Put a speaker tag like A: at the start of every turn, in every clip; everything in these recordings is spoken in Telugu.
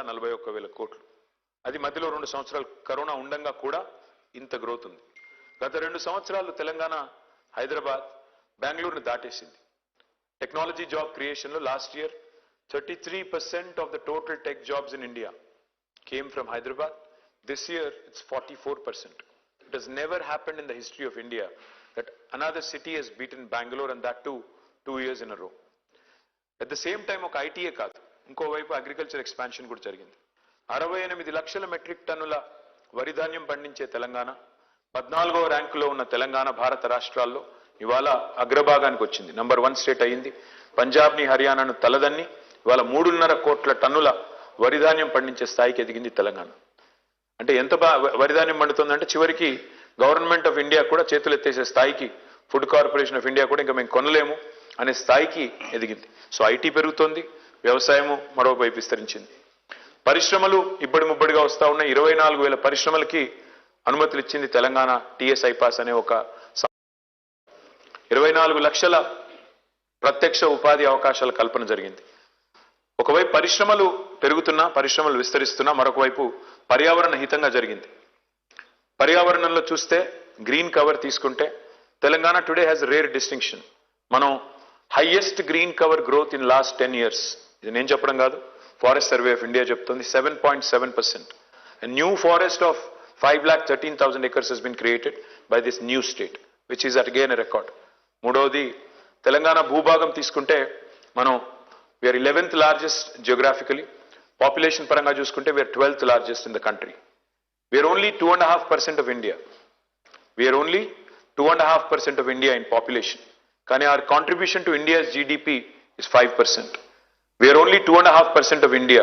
A: 41,00,000 కోట్లు. అది మధ్యలో 2 సంవత్సరాలు కరోనా ఉండంగా కూడా ఇంత గ్రోత్ ఉంది. గత 2 సంవత్సరాలు తెలంగాణ హైదరాబాద్ బెంగళూరుని దాటేసింది. టెక్నాలజీ జాబ్ క్రియేషన్ లో last year 33% of the total tech jobs in India came from Hyderabad. This year it's 44%. It has never happened in the history of India that another city has beaten Bangalore, and that too 2 years in a row. At the same time ఒక ఐటీఏ కాదు, ఇంకోవైపు అగ్రికల్చర్ ఎక్స్పాన్షన్ కూడా జరిగింది. 68 లక్షల మెట్రిక్ టన్నుల వరి ధాన్యం పండించే తెలంగాణ 14వ ర్యాంకులో ఉన్న తెలంగాణ భారత రాష్ట్రాల్లో ఇవాళ అగ్రభాగానికి వచ్చింది. నంబర్ 1 స్టేట్ అయింది. పంజాబ్ని హర్యానాను తలదన్ని ఇవాళ 3.5 కోట్ల టన్నుల వరిధాన్యం పండించే స్థాయికి ఎదిగింది తెలంగాణ. అంటే ఎంత వరిధాన్యం పండుతుందంటే చివరికి గవర్నమెంట్ ఆఫ్ ఇండియా కూడా చేతులు ఎత్తేసే స్థాయికి, ఫుడ్ కార్పొరేషన్ ఆఫ్ ఇండియా కూడా ఇంకా మేము కొనలేము అనే స్థాయికి ఎదిగింది. సో ఐటీ పెరుగుతోంది, వ్యవసాయము మరోవైపు విస్తరించింది. పరిశ్రమలు ఇబ్బడి ముబ్బడిగా వస్తా ఉన్న 24,000 పరిశ్రమలకి అనుమతులు ఇచ్చింది తెలంగాణ టీఎస్ ఐపాస్ అనే ఒక 24 లక్షల ప్రత్యక్ష ఉపాధి అవకాశాల కల్పన జరిగింది. ఒకవైపు పరిశ్రమలు పెరుగుతున్నా, పరిశ్రమలు విస్తరిస్తున్నా, మరొక వైపు పర్యావరణ హితంగా జరిగింది. పర్యావరణంలో చూస్తే గ్రీన్ కవర్ తీసుకుంటే Telangana today has rare distinction. మనం highest green cover growth in last 10 years. ఇది నేను చెప్పడం కాదు, ఫారెస్ట్ సర్వే ఆఫ్ ఇండియా చెప్తుంది. 7.7%. A new forest of 5,13,000 acres has been created by this new state, which is again a record. మూడవది తెలంగాణ భూభాగం తీసుకుంటే మనం we are 11th largest geographically. Population పరంగా చూసుకుంటే we are 12th largest in the country. We are only 2.5% of India. We are only 2.5% of India in population. కానీ our contribution to India's GDP is 5%. We are only 2.5% of India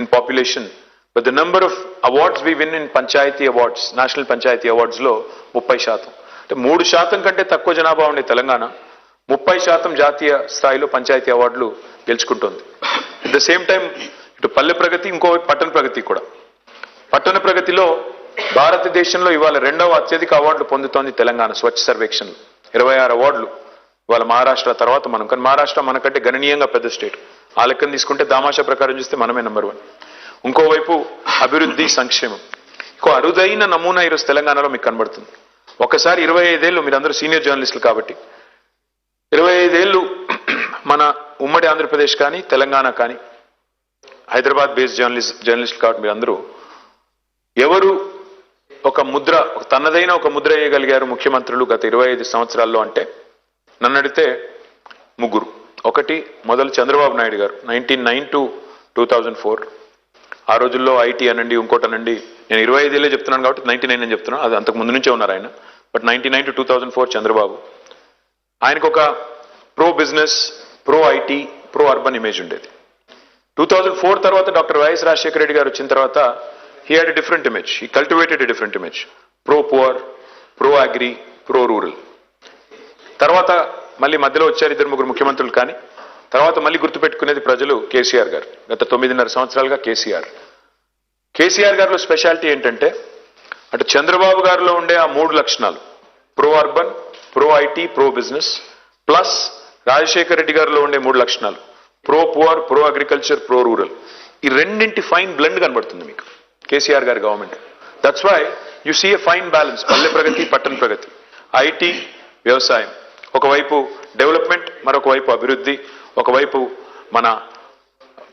A: in population. But the number of awards we win in panchayati awards, national panchayati awards లో 30%. అంటే 3% కంటే తక్కువ జనాభా ఉండే తెలంగాణ 30% జాతీయ స్థాయిలో పంచాయతీ అవార్డులు గెలుచుకుంటుంది. అట్ ద సేమ్ టైం ఇటు పల్లె ప్రగతి, ఇంకో పట్టణ ప్రగతి కూడా. పట్టణ ప్రగతిలో భారతదేశంలో ఇవాళ 2వ అత్యధిక అవార్డులు పొందుతోంది తెలంగాణ. స్వచ్ఛ సర్వేక్షణలు 26 అవార్డులు. ఇవాళ మహారాష్ట్ర తర్వాత మనం, కానీ మహారాష్ట్ర మనకంటే గణనీయంగా పెద్ద స్టేట్. ఆ లెక్కను తీసుకుంటే దామాషా ప్రకారం చూస్తే మనమే నంబర్ 1. ఇంకోవైపు అభివృద్ధి, సంక్షేమం. ఇంకో అరుదైన నమూనా ఈరోజు తెలంగాణలో మీకు కనబడుతుంది. ఒకసారి 25 ఏళ్ళు, మీరందరూ సీనియర్ జర్నలిస్టులు కాబట్టి 25 ఏళ్ళు మన ఉమ్మడి ఆంధ్రప్రదేశ్ కానీ తెలంగాణ కానీ హైదరాబాద్ బేస్డ్ జర్నలిస్ట్ కాబట్టి మీరందరూ ఎవరు ఒక ముద్ర, తనదైన ఒక ముద్ర వేయగలిగారు ముఖ్యమంత్రులు గత 25 సంవత్సరాల్లో అంటే నన్ను అడిగితే 3. ఒకటి మొదలు చంద్రబాబు నాయుడు గారు 1999 to 2004. ఆ రోజుల్లో ఐటీ అనండి, ఇంకోటనండి. నేను 25 ఏళ్ళే చెప్తున్నాను కాబట్టి 99 అని చెప్తున్నాను. అది అంతకు ముందు నుంచే ఉన్నారు ఆయన. But 1999 to 2004 Chandrababu. ఆయనకు ఒక pro business, pro IT, pro urban image ఉండేది. 2004 తర్వాత డాక్టర్ వైఎస్ రాజశేఖర రెడ్డి గారు వచ్చిన తర్వాత he had a different image. He cultivated a different image. Pro poor, pro agri, pro rural. తర్వాత మళ్ళీ మధ్యలో వచ్చారు 2-3 ముఖ్యమంత్రులు. కానీ తర్వాత మళ్ళీ గుర్తుపెట్టుకునేది ప్రజలు కేసీఆర్ గారు. గత 9.5 సంవత్సరాలుగా కేసీఆర్ గారిలో స్పెషాలిటీ ఏంటంటే అటు చంద్రబాబు గారిలో ఉండే ఆ 3 లక్షణాలు, pro urban, pro IT, pro business, plus Rajasekhara Reddy గారిలో ఉండే 3 లక్షణాలు, pro poor, pro agriculture, pro rural. ఈ రెండింటి ఫైన్ బ్లెండ్ కనబడుతుంది మీకు కేసీఆర్ గారి government. That's why you see a fine balance. పల్లె ప్రగతి, పట్టణ ప్రగతి, ఐటీ, వ్యవసాయం, ఒకవైపు డెవలప్మెంట్, మరొక వైపు అభివృద్ధి, ఒకవైపు మన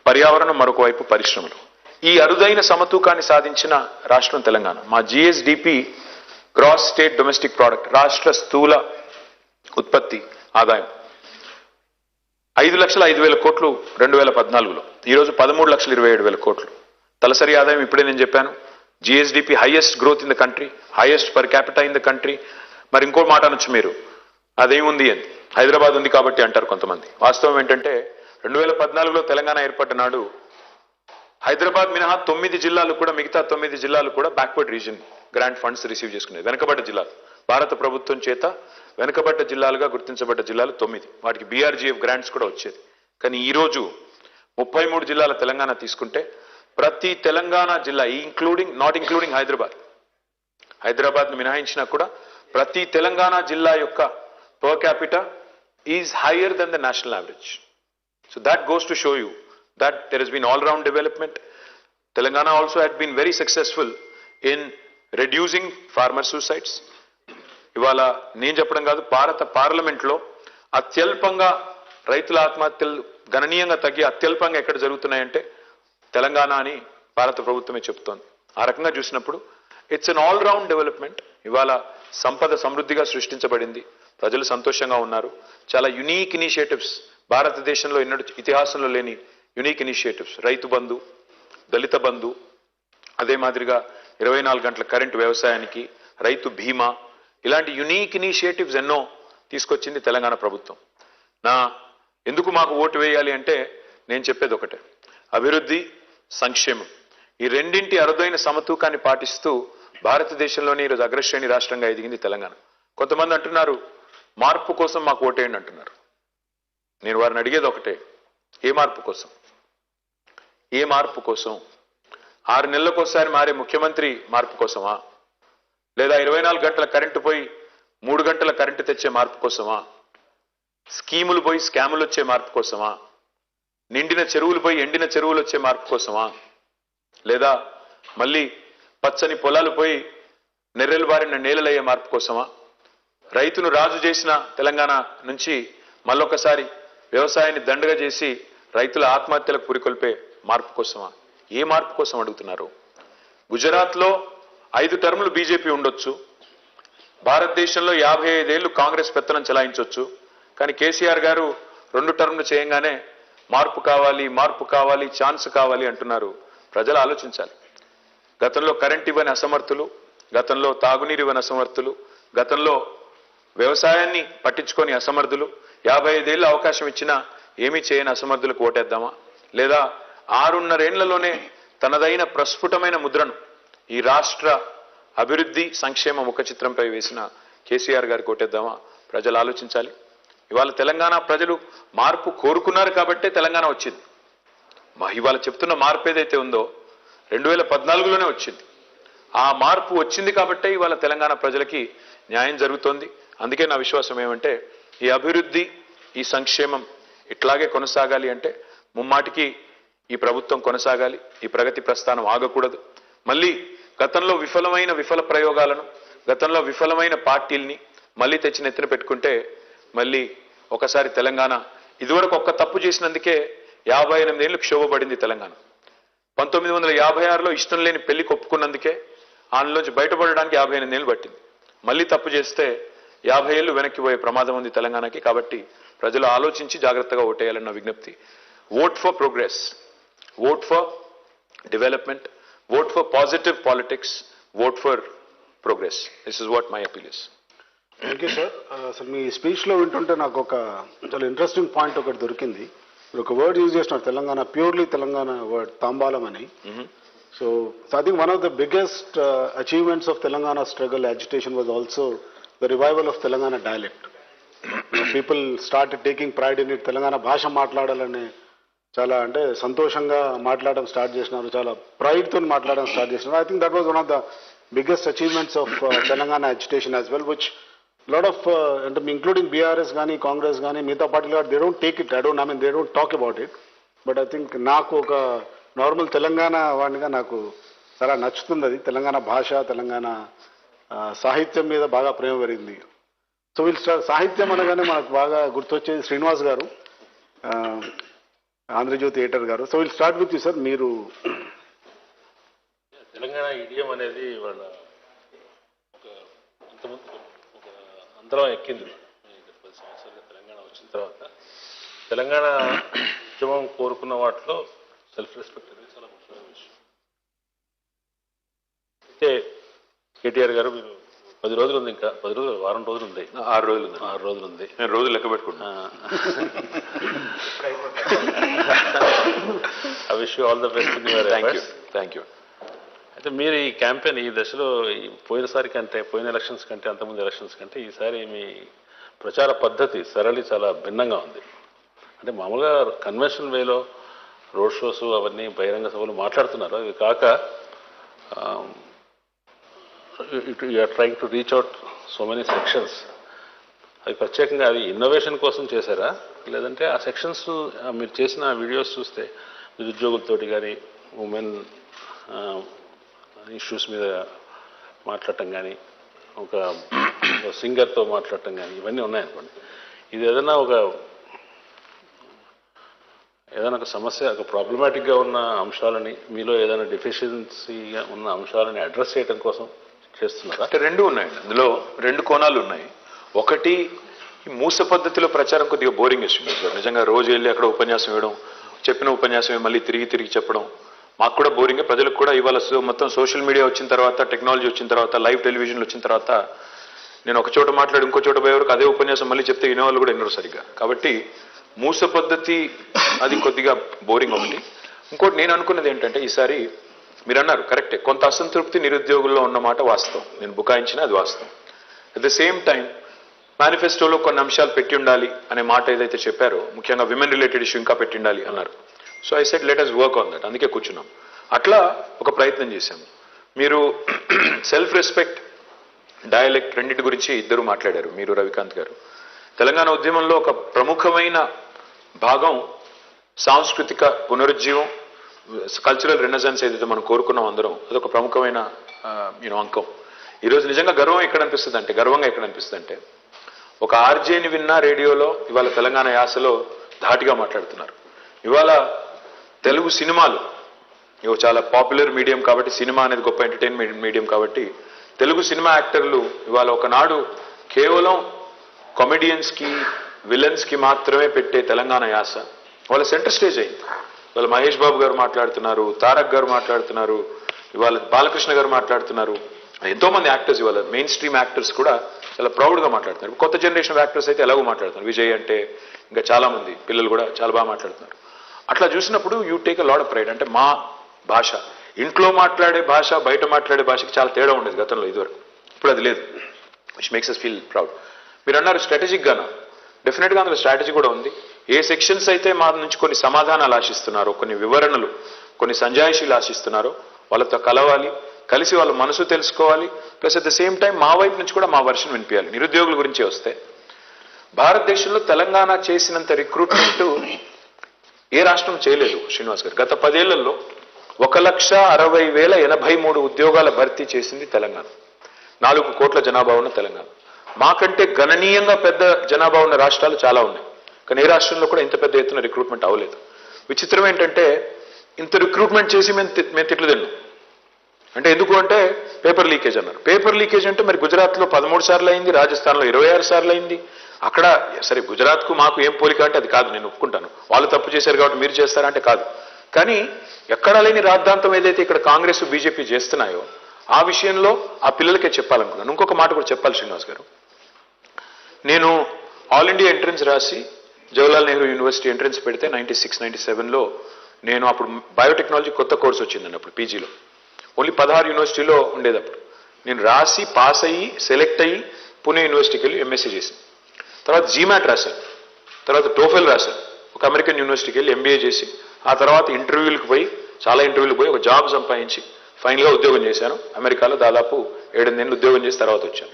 A: పర్యావరణం, మరొక వైపు పరిశ్రమలు. ఈ అరుదైన సమతూకాన్ని సాధించిన రాష్ట్రం తెలంగాణ. మా GSDP, gross state domestic product, రాష్ట్ర స్థూల ఉత్పత్తి ఆదాయం 5,05,000 కోట్లు 2014లో. ఈరోజు 13,27,000 కోట్లు. తలసరి ఆదాయం ఇప్పుడే నేను చెప్పాను. GSDP highest growth in the country, highest per capita in the country. మరి ఇంకో మాట అనొచ్చు మీరు, అదేముంది అని, హైదరాబాద్ ఉంది కాబట్టి అంటారు కొంతమంది. వాస్తవం ఏంటంటే 2014లో తెలంగాణ ఏర్పడ్డ నాడు హైదరాబాద్ మినహా 9 జిల్లాలు కూడా, మిగతా 9 జిల్లాలు కూడా backward reason grant funds receive చేసుకునేది. వెనుకబడ్డ జిల్లాలు, భారత ప్రభుత్వం చేత వెనుకబడ్డ జిల్లాలుగా గుర్తించబడ్డ జిల్లాలు 9. వాటికి బీఆర్జీఎఫ్ గ్రాంట్స్ కూడా వచ్చేది. కానీ ఈరోజు 33 జిల్లాల తెలంగాణ తీసుకుంటే ప్రతి తెలంగాణ జిల్లా, నాట్ ఇంక్లూడింగ్ హైదరాబాద్ను మినహాయించినా కూడా ప్రతి తెలంగాణ జిల్లా యొక్క per capita is higher than the national average. So that goes to show you that there has been all-round development. Telangana also had been very successful in reducing farmer suicides. ఇవాళ నేను చెప్పడం కాదు, భారత పార్లమెంట్లో అత్యల్పంగా రైతుల ఆత్మహత్యలు గణనీయంగా తగ్గి అత్యల్పంగా ఎక్కడ జరుగుతున్నాయంటే తెలంగాణ అని భారత ప్రభుత్వమే చెప్తోంది. ఆ రకంగా చూసినప్పుడు it's an all round development. ఇవాళ సంపద సమృద్ధిగా సృష్టించబడింది, ప్రజలు సంతోషంగా ఉన్నారు. చాలా యునీక్ ఇనిషియేటివ్స్, భారతదేశంలో ఎన్నడూ ఇతిహాసంలో లేని యునీక్ ఇనిషియేటివ్స్, రైతు బంధు, దళిత బంధు, అదే మాదిరిగా 24 గంటల కరెంటు వ్యవసాయానికి, రైతు బీమా, ఇలాంటి యునీక్ ఇనిషియేటివ్స్ ఎన్నో తీసుకొచ్చింది తెలంగాణ ప్రభుత్వం. ఎందుకు మాకు ఓటు వేయాలి అంటే నేను చెప్పేది ఒకటే, అభివృద్ధి, సంక్షేమం, ఈ రెండింటి అరుదైన సమతూకాన్ని పాటిస్తూ భారతదేశంలోనే ఈరోజు అగ్రశ్రేణి రాష్ట్రంగా ఎదిగింది తెలంగాణ. కొంతమంది అంటున్నారు మార్పు కోసం మాకు ఓటేయండి అంటున్నారు. నేను వారిని అడిగేది ఒకటే, ఏ మార్పు కోసం? ఏ మార్పు కోసం? 6 నెలలకోసారి మారే ముఖ్యమంత్రి మార్పు కోసమా? లేదా 24 గంటల కరెంటు పోయి 3 గంటల కరెంటు తెచ్చే మార్పు కోసమా? స్కీములు పోయి స్కాములు వచ్చే మార్పు కోసమా? నిండిన చెరువులు పోయి ఎండిన చెరువులు వచ్చే మార్పు కోసమా? లేదా మళ్ళీ పచ్చని పొలాలు పోయి నెర్రెలు బారిన నేలలయ్యే మార్పు కోసమా? రైతును రాజు చేసిన తెలంగాణ నుంచి మళ్ళొకసారి వ్యవసాయాన్ని దండగా చేసి రైతుల ఆత్మహత్యలకు పురికొల్పే మార్పు కోసమా? ఏ మార్పు కోసం అడుగుతున్నారు? గుజరాత్లో 5 టర్ములు బీజేపీ ఉండొచ్చు, భారతదేశంలో 55 ఏళ్లు కాంగ్రెస్ పెత్తనం చెలాయించవచ్చు, కానీ కేసీఆర్ గారు 2 టర్ములు చేయంగానే మార్పు కావాలి, మార్పు కావాలి, ఛాన్స్ కావాలి అంటున్నారు. ప్రజలు ఆలోచించాలి. గతంలో కరెంట్ ఇవ్వని అసమర్థులు, గతంలో తాగునీరు ఇవ్వని అసమర్థులు, గతంలో వ్యవసాయాన్ని పట్టించుకొని అసమర్థులు, 55 ఏళ్ళు అవకాశం ఇచ్చినా ఏమీ చేయని అసమర్థులకు ఓటేద్దామా? లేదా 6.5 ఏళ్లలోనే తనదైన ప్రస్ఫుటమైన ముద్రను ఈ రాష్ట్ర అభివృద్ధి సంక్షేమ ముఖ చిత్రంపై వేసిన కేసీఆర్ గారికి ఓటేద్దామా? ప్రజలు ఆలోచించాలి. ఇవాళ తెలంగాణ ప్రజలు మార్పు కోరుకున్నారు కాబట్టే తెలంగాణ వచ్చింది. ఇవాళ చెప్తున్న మార్పు ఏదైతే ఉందో 2014లోనే వచ్చింది. ఆ మార్పు వచ్చింది కాబట్టే ఇవాళ తెలంగాణ ప్రజలకి న్యాయం జరుగుతోంది. అందుకే నా విశ్వాసం ఏమంటే ఈ అభివృద్ధి, ఈ సంక్షేమం ఇట్లాగే కొనసాగాలి అంటే ముమ్మాటికి ఈ ప్రభుత్వం కొనసాగాలి, ఈ ప్రగతి ప్రస్థానం ఆగకూడదు. మళ్ళీ గతంలో విఫల ప్రయోగాలను, గతంలో విఫలమైన పార్టీల్ని మళ్ళీ తెచ్చి నెత్తిన పెట్టుకుంటే మళ్ళీ ఒకసారి తెలంగాణ ఇదివరకు ఒక్క తప్పు చేసినందుకే 58 ఏళ్ళు క్షోభపడింది తెలంగాణ. 1956లో ఇష్టం లేని పెళ్లి ఒప్పుకున్నందుకే ఆనలోంచి బయటపడడానికి 58 ఏళ్ళు పట్టింది. మళ్ళీ తప్పు చేస్తే 50 ఏళ్ళు వెనక్కి పోయే ప్రమాదం ఉంది తెలంగాణకి. కాబట్టి ప్రజలు ఆలోచించి జాగ్రత్తగా ఓటేయాలన్న విజ్ఞప్తి. Vote for progress, vote for development, vote for positive politics, vote for progress. This is what my appeal is.
B: Thank you, sir. అసలు మీ స్పీచ్లో వింటుంటే నాకు ఒక చాలా ఇంట్రెస్టింగ్ పాయింట్ ఒకటి దొరికింది. మీరు ఒక వర్డ్ యూజ్ చేస్తున్నారు, తెలంగాణ, ప్యూర్లీ తెలంగాణ వర్డ్ తాంబాలం అని. So I think one of the biggest achievements of Telangana struggle agitation was also the revival of Telangana dialect. People start taking pride in it. Telangana భాష మాట్లాడాలనే చాలా అంటే సంతోషంగా మాట్లాడడం స్టార్ట్ చేసినారు, చాలా ప్రైడ్తో మాట్లాడడం స్టార్ట్ చేసినారు. I think that was one of the biggest achievements of Telangana agitation as well, which lot of అంటే ఇంక్లూడింగ్ బీఆర్ఎస్ కానీ కాంగ్రెస్ కానీ మిగతా పార్టీలు they don't take it, they don't talk about it. But I think నాకు ఒక నార్మల్ తెలంగాణ వాడిగా నాకు చాలా నచ్చుతుంది అది. తెలంగాణ భాష, తెలంగాణ సాహిత్యం మీద బాగా ప్రేమ పెరిగింది. సో వీళ్ళు సాహిత్యం అనగానే మనకు బాగా గుర్తొచ్చేది శ్రీనివాస్ గారు, ఆంధ్రజ్యోతి ఎడిటర్ గారు. So will start with you sir. మీరు
C: తెలంగాణ ఇడియం అనేది వాళ్ళ ఒక అంతరం ఎక్కింది. 10 సంవత్సరాలుగా తెలంగాణ వచ్చిన తర్వాత తెలంగాణ ఉద్యమం కోరుకున్న వాటిలో సెల్ఫ్ రెస్పెక్ట్ అనేది చాలా ముఖ్యమైన విషయం. అయితే కేటీఆర్ గారు మీరు 10 రోజులు ఉంది, ఇంకా 10 రోజులు, వారం రోజులు ఉంది,
A: 6 రోజులు,
C: 6 రోజులు ఉంది.
A: నేను రోజులు లెక్క పెట్టుకున్నా.
C: I wish you all the best in your efforts.
A: Thank you.
C: అయితే మీరు ఈ క్యాంపెయిన్ ఈ దశలో పోయినసారి కంటే, పోయిన ఎలక్షన్స్ కంటే, అంతకుముందు ఎలక్షన్స్ కంటే ఈసారి మీ ప్రచార పద్ధతి సరళి చాలా భిన్నంగా ఉంది. అంటే మామూలుగా కన్వెన్షనల్ వేలో రోడ్ షోస్ అవన్నీ బహిరంగ సభలు మాట్లాడుతున్నారు. అవి కాక you are trying to reach out so many sections. అవి ప్రత్యేకంగా అవి ఇన్నోవేషన్ కోసం చేశారా, లేదంటే ఆ సెక్షన్స్ మీరు చేసిన వీడియోస్ చూస్తే నిరుద్యోగులతోటి కానీ, ఉమెన్ ఇష్యూస్ మీద మాట్లాడటం కానీ, ఒక సింగర్తో మాట్లాడటం కానీ ఇవన్నీ ఉన్నాయనుకోండి. ఇది ఏదైనా ఒక సమస్య, ఒక ప్రాబ్లమాటిక్గా ఉన్న అంశాలని, మీలో ఏదైనా డెఫిషియన్సీగా ఉన్న అంశాలని అడ్రస్ చేయడం కోసం చేస్తున్నారా?
A: అంటే రెండు ఉన్నాయండి, అందులో రెండు కోణాలు ఉన్నాయి. ఒకటి, ఈ మూస పద్ధతిలో ప్రచారం కొద్దిగా బోరింగ్ ఇస్తుంది సార్. నిజంగా రోజు వెళ్ళి అక్కడ ఉపన్యాసం ఇవ్వడం, చెప్పిన ఉపన్యాసం మళ్ళీ తిరిగి చెప్పడం మాకు కూడా బోరింగ్. ప్రజలకు కూడా ఇవాళ మొత్తం సోషల్ మీడియా వచ్చిన తర్వాత, టెక్నాలజీ వచ్చిన తర్వాత, లైవ్ టెలివిజన్లు వచ్చిన తర్వాత నేను ఒక చోట మాట్లాడి ఇంకో చోట పోయే వరకు అదే ఉపన్యాసం మళ్ళీ చెప్తే వినేవాళ్ళు కూడా వినరు సరిగ్గా. కాబట్టి మూస పద్ధతి అది కొద్దిగా బోరింగ్ ఒకటి. ఇంకోటి నేను అనుకున్నది ఏంటంటే, ఈసారి మీరు అన్నారు కరెక్టే, కొంత అసంతృప్తి నిరుద్యోగుల్లో ఉన్నమాట వాస్తవం, నేను బుకాయించిన అది వాస్తవం. అట్ ద సేమ్ టైం మేనిఫెస్టోలో కొన్ని అంశాలు పెట్టి ఉండాలి అనే మాట ఏదైతే చెప్పారో, ముఖ్యంగా విమెన్ రిలేటెడ్ ఇష్యూ ఇంకా పెట్టి ఉండాలి అన్నారు. So I said let us work on that, అందుకే కూర్చున్నాం. అట్లా ఒక ప్రయత్నం చేశాము. మీరు సెల్ఫ్ రెస్పెక్ట్, డయలెక్ట్ రెండింటి గురించి ఇద్దరు మాట్లాడారు, మీరు రవికాంత్ గారు. తెలంగాణ ఉద్యమంలో ఒక ప్రముఖమైన భాగం సాంస్కృతిక పునరుజ్జీవం, కల్చరల్ రెనెసాన్స్ ఏదైతే మనం కోరుకున్నాం అందరం, అదొక ప్రముఖమైన అంకం. ఈరోజు నిజంగా గర్వంగా ఎక్కడ అనిపిస్తుంది అంటే ఒక ఆర్జేని విన్నా రేడియోలో ఇవాళ తెలంగాణ యాసలో ధాటిగా మాట్లాడుతున్నారు. ఇవాళ తెలుగు సినిమాలు ఇవి చాలా పాపులర్ మీడియం కాబట్టి, సినిమా అనేది గొప్ప ఎంటర్టైన్మెంట్ మీడియం కాబట్టి, తెలుగు సినిమా యాక్టర్లు ఇవాళ ఒకనాడు కేవలం కామెడియన్స్కి విలన్స్కి మాత్రమే పెట్టే తెలంగాణ యాస వాళ్ళ సెంటర్ స్టేజ్ అయింది. ఇవాళ మహేష్ బాబు గారు మాట్లాడుతున్నారు, తారక్ గారు మాట్లాడుతున్నారు, ఇవాళ బాలకృష్ణ గారు మాట్లాడుతున్నారు, ఎంతో మంది యాక్టర్స్ ఇవాళ మెయిన్ స్ట్రీమ్ యాక్టర్స్ కూడా చాలా ప్రౌడ్గా మాట్లాడుతున్నారు. కొత్త జనరేషన్ యాక్టర్స్ అయితే ఎలాగో మాట్లాడుతున్నారు, విజయ్ అంటే ఇంకా చాలా మంది పిల్లలు కూడా చాలా బాగా మాట్లాడుతున్నారు. అట్లా చూసినప్పుడు you take a lot of pride. అంటే మా భాష, ఇంట్లో మాట్లాడే భాష బయట మాట్లాడే భాషకి చాలా తేడా ఉండేది గతంలో ఇదివరకు, ఇప్పుడు అది లేదు, which makes us feel proud. మీరు అన్నారు స్ట్రాటజిక్ గానా, డెఫినెట్గా అందులో స్ట్రాటజీ కూడా ఉంది. ఏ సెక్షన్స్ అయితే మా నుంచి కొన్ని సమాధానాలు ఆశిస్తున్నారో, కొన్ని వివరణలు, కొన్ని సంజాయిషీలు ఆశిస్తున్నారో వాళ్ళతో కలవాలి, కలిసి వాళ్ళ మనసు తెలుసుకోవాలి. Plus at the same time మా వైపు నుంచి కూడా మా వర్షన్ వినిపించాలి. నిరుద్యోగుల గురించి వస్తే, భారతదేశంలో తెలంగాణ చేసినంత రిక్రూట్మెంట్ ఏ రాష్ట్రం చేయలేదు శ్రీనివాస్ గారు. గత 10 ఏళ్లలో 1,60,083 ఉద్యోగాల భర్తీ చేసింది తెలంగాణ. 4 కోట్ల జనాభా ఉన్న తెలంగాణ. మాకంటే గణనీయంగా పెద్ద జనాభా ఉన్న రాష్ట్రాలు చాలా ఉన్నాయి, కానీ ఏ రాష్ట్రంలో కూడా ఇంత పెద్ద ఎత్తున రిక్రూట్మెంట్ అవ్వలేదు. విచిత్రం ఏంటంటే, ఇంత రిక్రూట్మెంట్ చేసి మేము తిట్లు తిన్నాం. అంటే ఎందుకు అంటే పేపర్ లీకేజ్ అన్నారు. పేపర్ లీకేజ్ అంటే మరి గుజరాత్లో 13 సార్లు అయింది, రాజస్థాన్లో 26 సార్లు అయింది. అక్కడ సరే గుజరాత్కు మాకు ఏం పోలిక అంటే అది కాదు, నేను ఒప్పుకుంటాను. వాళ్ళు తప్పు చేశారు కాబట్టి మీరు చేస్తారా అంటే కాదు. కానీ ఎక్కడా లేని రాద్ధాంతం ఏదైతే ఇక్కడ కాంగ్రెస్ బీజేపీ చేస్తున్నాయో ఆ విషయంలో ఆ పిల్లలకే చెప్పాలనుకున్నాను. ఇంకొక మాట కూడా చెప్పాలి శ్రీనివాస్ గారు. నేను ఆల్ ఇండియా ఎంట్రన్స్ రాసి జవహర్లాల్ నెహ్రూ యూనివర్సిటీ ఎంట్రన్స్ పెడితే 96, 97లో నేను అప్పుడు బయోటెక్నాలజీ కొత్త కోర్స్ వచ్చిందండి అప్పుడు పీజీలో. ఓన్లీ 16 యూనివర్సిటీలో ఉండేటప్పుడు నేను రాసి పాస్ అయ్యి సెలెక్ట్ అయ్యి పూణే యూనివర్సిటీకి వెళ్ళి ఎంఎస్సీ చేశాను. తర్వాత జీమాట్ రాశాను, తర్వాత టోఫెల్ రాశాను, ఒక అమెరికన్ యూనివర్సిటీకి వెళ్ళి ఎంబీఏ చేసి, ఆ తర్వాత ఇంటర్వ్యూలకు పోయి చాలా ఇంటర్వ్యూలకు పోయి ఒక జాబ్ సంపాదించి ఫైనల్గా ఉద్యోగం చేశాను అమెరికాలో. దాదాపు 7 నెలలు ఉద్యోగం చేసి తర్వాత వచ్చాను.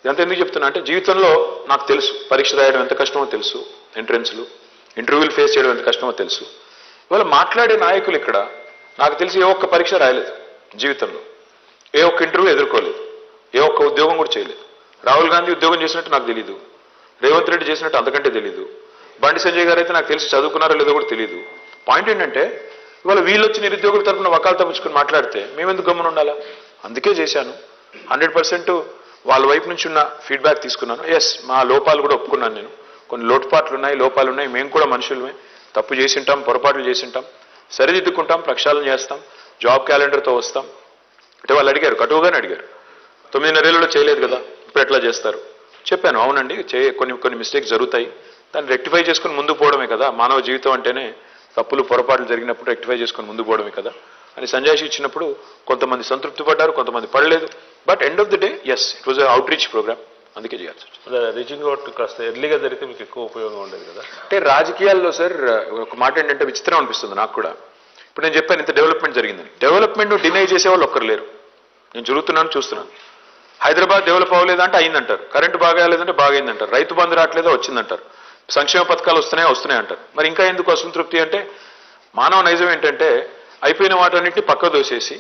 A: ఇదంతా ఎందుకు చెప్తున్నా అంటే, జీవితంలో నాకు తెలుసు పరీక్ష రాయడం ఎంత కష్టమో తెలుసు, ఎంట్రన్స్లు ఇంటర్వ్యూలు ఫేస్ చేయడం ఎంత కష్టమో తెలుసు. ఇవాళ మాట్లాడే నాయకులు ఇక్కడ నాకు తెలిసి ఏ ఒక్క పరీక్ష రాయలేదు జీవితంలో, ఏ ఒక్క ఇంటర్వ్యూ ఎదుర్కోలేదు, ఏ ఒక్క ఉద్యోగం కూడా చేయలేదు. రాహుల్ గాంధీ ఉద్యోగం చేసినట్టు నాకు తెలీదు, రేవంత్ రెడ్డి చేసినట్టు అంతకంటే తెలీదు, బండి సంజయ్ గారు అయితే నాకు తెలిసి చదువుకున్నారో లేదో కూడా తెలియదు. పాయింట్ ఏంటంటే, ఇవాళ వీళ్ళు వచ్చి నిరుద్యోగుల తరఫున వకాలతో పుచ్చుకొని మాట్లాడితే మేమెందుకు గమ్మున ఉండాలా? అందుకే చేశాను. 100% వాళ్ళ వైపు నుంచి ఉన్న ఫీడ్బ్యాక్ తీసుకున్నాను. ఎస్, మా లోపాలు కూడా ఒప్పుకున్నాను. నేను కొన్ని లోటుపాట్లు ఉన్నాయి, లోపాలు ఉన్నాయి, మేము కూడా మనుషులమే, తప్పు చేసింటాం, పొరపాట్లు చేసింటాం, సరిదిద్దుకుంటాం, ప్రక్షాళన చేస్తాం, జాబ్ క్యాలెండర్తో వస్తాం. అంటే వాళ్ళు అడిగారు, కటువుగానే అడిగారు, 9.5 ఏళ్లలో చేయలేదు కదా, ఇప్పుడు ఎట్లా చేస్తారు? చెప్పాను, అవునండి కొన్ని మిస్టేక్స్ జరుగుతాయి, దాన్ని రెక్టిఫై చేసుకుని ముందుకు పోవడమే కదా మానవ జీవితం అంటేనే. తప్పులు పొరపాట్లు జరిగినప్పుడు రెక్టిఫై చేసుకుని ముందుకు పోవడమే కదా అని సంజాయిషి ఇచ్చినప్పుడు కొంతమంది సంతృప్తి పడ్డారు, కొంతమంది పడలేదు. But end of the day yes, it was outreach programme, అందుకే చేయాల్సి వచ్చింది.
C: రీచింగ్ అవుట్ కాస్త ఎర్లీగా జరిగితే మీకు ఎక్కువ ఉపయోగం ఉండేది కదా.
A: అంటే రాజకీయాల్లో సార్ ఒక మాట ఏంటంటే విచిత్రం అనిపిస్తుంది నాకు కూడా. ఇప్పుడు నేను చెప్పాను ఇంత డెవలప్మెంట్ జరిగిందని, డెవలప్మెంట్ డినై చేసేవాళ్ళు ఒక్కరు లేరు. నేను జరుగుతున్నాను చూస్తున్నాను. హైదరాబాద్ డెవలప్ అవ్వలేదంటే అయిందంటారు, కరెంటు బాగా లేదంటే బాగైందంటారు, రైతు బంధు రావట్లేదో వచ్చిందంటారు, సంక్షేమ పథకాలు వస్తున్నాయి అంటారు. మరి ఇంకా ఎందుకు అసంతృప్తి అంటే, మానవ నైజం ఏంటంటే అయిపోయిన వాటన్నిటిని పక్క దోసేసి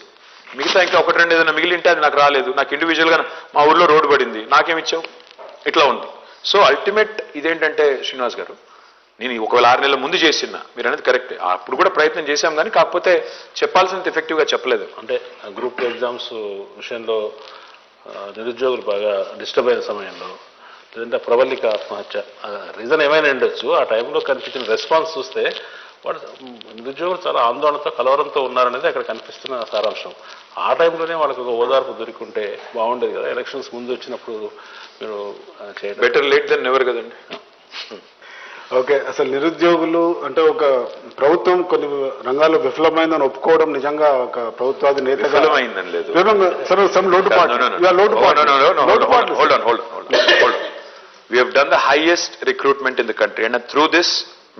A: మిగతా ఇంకా ఒకటి రెండు ఏదైనా మిగిలింటే అది నాకు రాలేదు, నాకు ఇండివిజువల్గా మా ఊర్లో రోడ్డు పడింది, నాకేమిచ్చావు, ఇట్లా ఉంది. సో అల్టిమేట్ ఇదేంటంటే శ్రీనివాస్ గారు, నేను ఒకవేళ 6 నెలల ముందు చేసిన మీరు అనేది కరెక్టే, అప్పుడు కూడా ప్రయత్నం చేశాం కానీ కాకపోతే చెప్పాల్సినంత ఎఫెక్టివ్గా చెప్పలేదు.
C: అంటే గ్రూప్ ఎగ్జామ్స్ విషయంలో నిరుద్యోగులు బాగా డిస్టర్బ్ అయిన సమయంలో, లేదంటే ప్రబలిక ఆత్మహత్య రీజన్ ఏమైనా ఉండొచ్చు, ఆ టైంలో కనిపించిన రెస్పాన్స్ చూస్తే వాడు నిరుద్యోగులు చాలా ఆందోళనతో కలవరంతో ఉన్నారనేది అక్కడ కనిపిస్తున్న సారాంశం. ఆ టైంలోనే వాళ్ళకి ఒక ఓదార్పు దొరికింటే బాగుండేది కదా. ఎలక్షన్స్ ముందు వచ్చినప్పుడు మీరు చేయడం
A: బెటర్ లేట్ దెన్ నెవర్ కదండి.
B: ఓకే, అసలు నిరుద్యోగులు అంటే ఒక ప్రభుత్వం కొన్ని రంగాల్లో విఫలమైందని ఒప్పుకోవడం నిజంగా ఒక ప్రభుత్వాది నేత
A: విఫలమైందని లేదు. We have done the highest recruitment in the country, and through this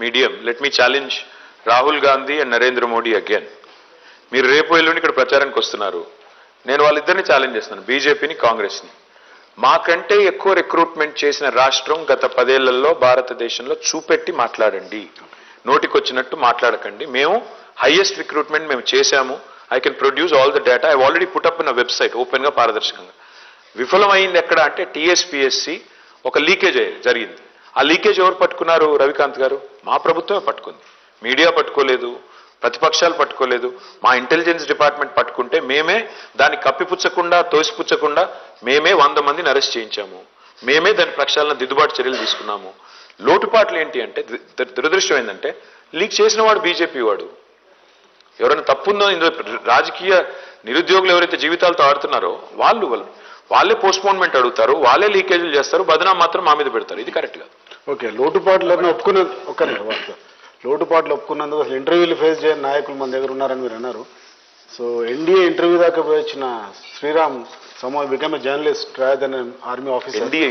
A: medium, let me challenge Rahul Gandhi and Narendra Modi again. మీరు రేపు ఎల్లుండి ఇక్కడ ప్రచారానికి వస్తున్నారు, నేను వాళ్ళిద్దరిని ఛాలెంజ్ చేస్తున్నాను, బీజేపీని కాంగ్రెస్ని. మాకంటే ఎక్కువ రిక్రూట్మెంట్ చేసిన రాష్ట్రం గత 10 ఏళ్లలో భారతదేశంలో చూపెట్టి మాట్లాడండి, నోటికొచ్చినట్టు మాట్లాడకండి. మేము హైయెస్ట్ రిక్రూట్మెంట్ మేము చేశాము. I can produce all the data. I already put up in website ఓపెన్గా పారదర్శకంగా. విఫలమైంది ఎక్కడ అంటే టీఎస్పీఎస్సీ ఒక లీకేజ్ జరిగింది. ఆ లీకేజ్ ఎవరు పట్టుకున్నారు? రవికాంత్ గారు, మా ప్రభుత్వమే పట్టుకుంది. మీడియా పట్టుకోలేదు, ప్రతిపక్షాలు పట్టుకోలేదు, మా ఇంటెలిజెన్స్ డిపార్ట్మెంట్ పట్టుకుంటే మేమే దాన్ని కప్పిపుచ్చకుండా తోసిపుచ్చకుండా మేమే 100 మందిని అరెస్ట్ చేయించాము, మేమే దాని ప్రక్షాళన దిద్దుబాటు చర్యలు తీసుకున్నాము. లోటుపాట్లు ఏంటి అంటే, దురదృష్టం ఏంటంటే లీక్ చేసిన వాడు బీజేపీ వాడు. ఎవరైనా తప్పుందో ఇందులో రాజకీయ నిరుద్యోగులు ఎవరైతే జీవితాలతో ఆడుతున్నారో వాళ్ళే పోస్ట్పోన్మెంట్ అడుగుతారు, వాళ్ళే లీకేజీలు చేస్తారు, బదనాం మాత్రం మా మీద పెడతారు. ఇది కరెక్ట్ కాదు.
B: ఓకే, లోటుపాట్లను ఒప్పుకున్నందుకు అసలు ఇంటర్వ్యూలు ఫేస్ చేయని నాయకులు మన దగ్గర ఉన్నారని మీరు అన్నారు. సో ఎన్డీఏ ఇంటర్వ్యూ దాకా వచ్చిన Sriram somehow became a journalist rather than an army officer.
A: NDA,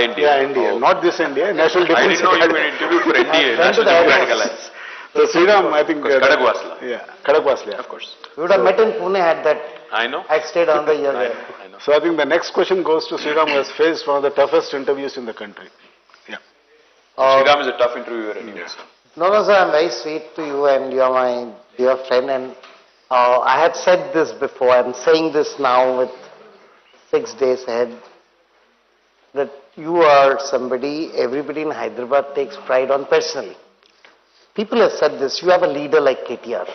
A: NDA.
B: Yeah, NDA, not this NDA, National Defense.
A: I didn't know you were interviewed for NDA, National Democratic Alliance.
B: So Sriram, I think
A: Kadagwasla.
B: Yeah, Kadagwasla,
A: of course.
D: We would have met in Pune at that.
A: I know.
D: I stayed on the year there.
A: I know.
B: So I think the next question goes to Sriram, who has faced one of the toughest interviews in the country. Yeah.
A: Sriram is a tough interviewer anyway.
D: No, sir, I'm very sweet to you and you are my dear friend, and I had said this before, I'm saying this now with 6 days ahead, that you are somebody everybody in Hyderabad takes pride on personally. People have said this, you have a leader like KTR.